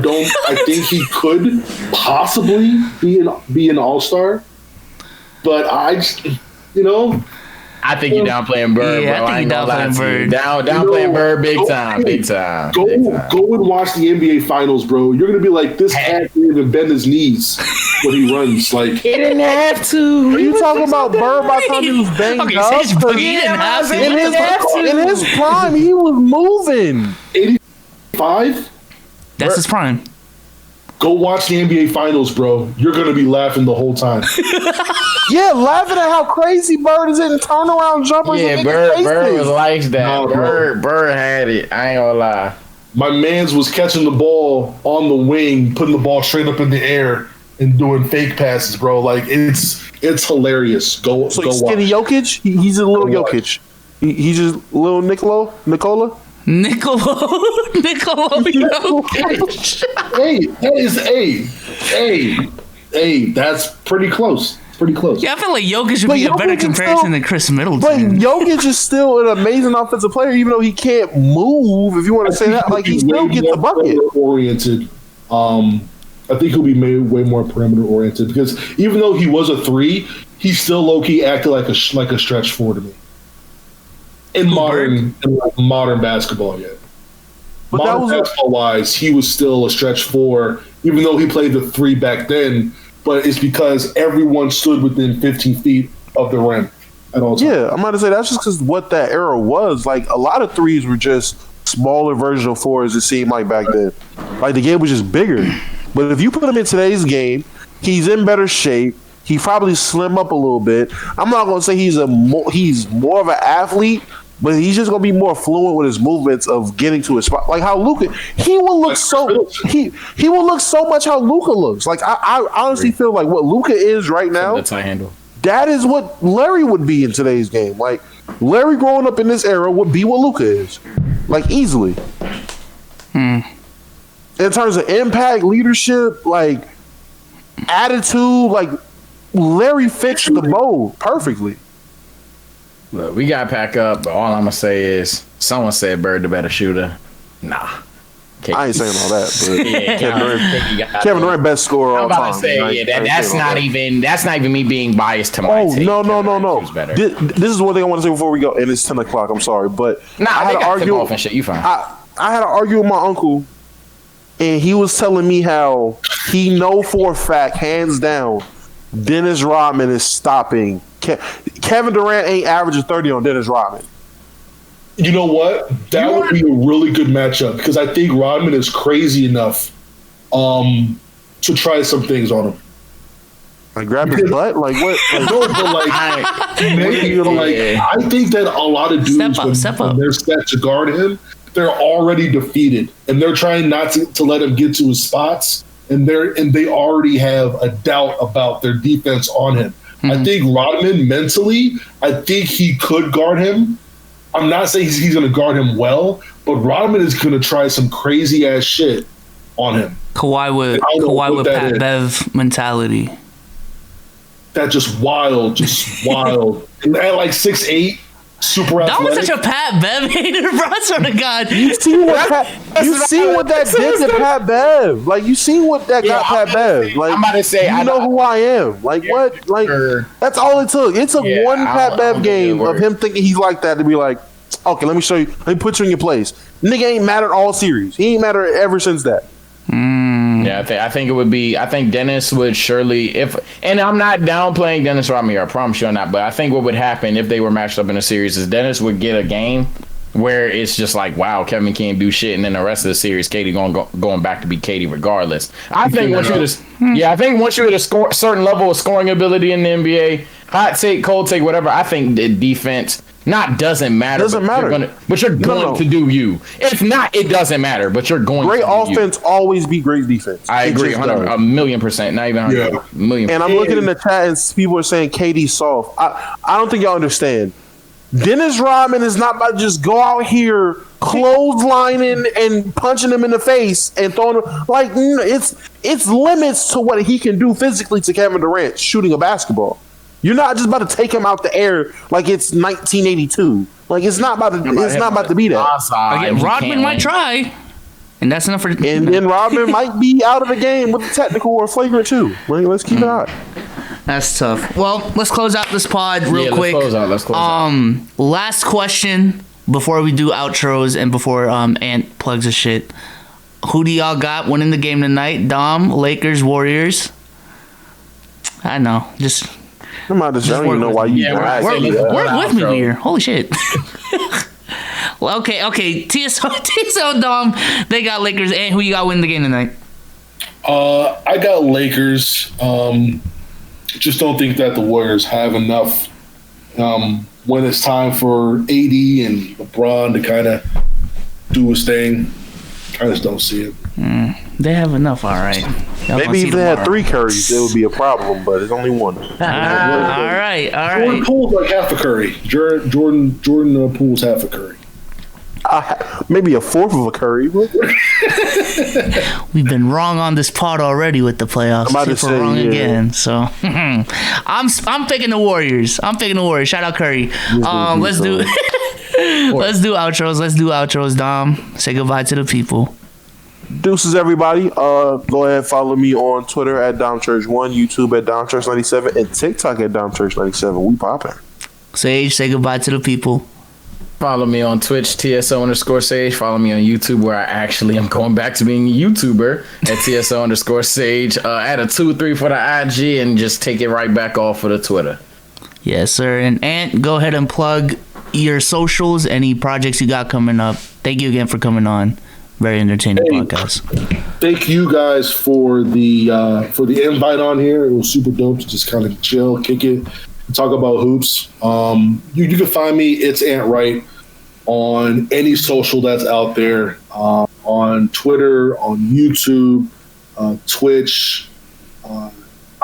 think he could possibly be an all-star, but I think you're downplaying Bird, bro. I ain't gonna lie to you. Downplaying Bird big time. Go and watch the NBA Finals, bro. You're gonna be like, this cat didn't even bend his knees when he runs. Like, he didn't have to. Are you talking about Bird by the time he was banged up? He didn't have to. In his prime, he was moving. 85? That's his prime. Go watch the NBA Finals, bro. You're gonna be laughing the whole time. Yeah, laughing at how crazy Bird is hitting turnaround jumpers. Yeah, Bird was like that. No, Bird had it. I ain't gonna lie. My man's was catching the ball on the wing, putting the ball straight up in the air, and doing fake passes, bro. Like it's hilarious. Go skinny watch. Jokic. He's a little Jokic. He's just little Nikola. Nicolo Jokic. Hey, that's pretty close. Yeah, I feel like Jokic should be a better comparison than Chris Middleton. But Jokic is still an amazing offensive player, even though he can't move. If you want to say that, like he still gets the bucket. Oriented. I think he'll be way more perimeter oriented because even though he was a 3, he still low key acted like a stretch 4 to me. In modern basketball, yeah. But modern basketball wise, he was still a stretch 4, even though he played the 3 back then. But it's because everyone stood within 15 feet of the rim at all times. Yeah, I'm about to say that's just because what that era was. Like a lot of 3s were just smaller version of 4s. It seemed like back then. Like the game was just bigger. But if you put him in today's game, he's in better shape. He probably slim up a little bit. I'm not gonna say he's more of an athlete, but he's just gonna be more fluent with his movements of getting to his spot. Like how Luka, he will look so much how Luka looks. Like I honestly feel like what Luka is right now. That's how I handle. That is what Larry would be in today's game. Like Larry growing up in this era would be what Luka is, like easily. In terms of impact, leadership, like attitude, like Larry fits the mold perfectly. Look, we got to pack up, but all I'm going to say is someone said Bird the better shooter. Nah. I ain't saying all that, but Yeah, Kevin Durant best scorer I'm all about time. to say, that's not even me being biased to my Oh take. no. Who's better. This is one thing I want to say before we go, and it's 10 o'clock. I'm sorry, but I had to argue and shit. You fine? I had to argue with my uncle, and he was telling me how he know for a fact, hands down, Dennis Rodman is stopping. Kevin Durant ain't averaging 30 on Dennis Rodman. You know what? That would be a really good matchup because I think Rodman is crazy enough to try some things on him. Like grab his butt? Like what? Like, no, but like maybe like I think that a lot of dudes when they're set to guard him, they're already defeated and they're trying not to let him get to his spots and they already have a doubt about their defense on him. Mm-hmm. I think Rodman mentally, I think he could guard him. I'm not saying he's going to guard him well, but Rodman is going to try some crazy ass shit on him. Kawhi with Pat Bev mentality. That's just wild. And at like 6'8", super athletic. That was such a Pat Bev hater, bro. I swear to God. You see what that did to Pat Bev. Like, you see what that got Pat Bev. Like, I'm about to say, you know who I am. Like, what? Like, that's all it took. It took one Pat Bev game of him thinking he's like that to be like, okay, let me show you. Let me put you in your place. Nigga ain't mattered all series. He ain't mattered ever since that. Yeah, I think it would be. I think Dennis would surely, and I'm not downplaying Dennis Rodman. I promise you, I'm not. But I think what would happen if they were matched up in a series is Dennis would get a game where it's just like, wow, Kevin can't do shit, and then the rest of the series, Katie going back to be Katie regardless. I think once you hit a certain level of scoring ability in the NBA, hot take, cold take, whatever. I think the defense. Doesn't matter. But you're going to do you. If not, it doesn't matter. But you're going. Great to offense always beat great defense. I agree, 1,000,000%. Not even 100,000,000. And I'm looking in the chat, and people are saying KD's soft. I don't think y'all understand. Dennis Rodman is not about to just go out here clotheslining and punching him in the face and throwing him. Like, it's limits to what he can do physically to Kevin Durant shooting a basketball. You're not just about to take him out the air like it's 1982. Like it's not about to be that. Again, Rodman might try, and that's enough for. And then Rodman might be out of the game with the technical or flagrant too. Like, let's keep it out. That's tough. Well, let's close out this pod real quick. Let's close out. Last question before we do outros and before Ant plugs his shit. Who do y'all got winning the game tonight? Dom, Lakers, Warriors. I know, just. I don't even know why you work with me here. Holy shit. Well, okay. TSO, Dom, they got Lakers. And who you got winning the game tonight? I got Lakers. Just don't think that the Warriors have enough when it's time for AD and LeBron to kind of do his thing. I just don't see it. They have enough, all right. Maybe if they had 3 Currys, it would be a problem, but it's only one. All right. Jordan Poole's like half a Curry. Jordan Poole's half a Curry. Maybe a fourth of a Curry. We've been wrong on this pod already with the playoffs. I'm about to say, wrong again. So I'm picking the Warriors. Shout out Curry. Let's do outros. Dom, say goodbye to the people. Deuces, everybody. Go ahead, follow me on Twitter at DomChurch1, YouTube at DomChurch97, and TikTok at DomChurch97. We popping. Sage, say goodbye to the people. Follow me on Twitch, TSO_Sage. Follow me on YouTube, where I actually am going back to being a YouTuber at TSO_Sage. Add a 2-3 for the IG and just take it right back off for the Twitter. Yes, sir. And Ant, go ahead and plug your socials, any projects you got coming up. Thank you again for coming on. Very entertaining podcast. Thank you guys for the invite on here. It was super dope to just kind of chill, kick it, and talk about hoops. You can find me. It's Ant Wright on any social that's out there, on Twitter, on YouTube, Twitch,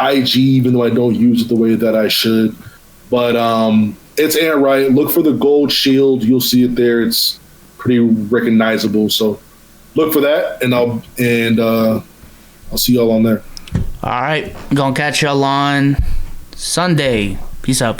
IG. Even though I don't use it the way that I should, but it's Ant Wright. Look for the gold shield. You'll see it there. It's pretty recognizable. So. Look for that, and I'll see y'all on there. All right, gonna catch y'all on Sunday. Peace out.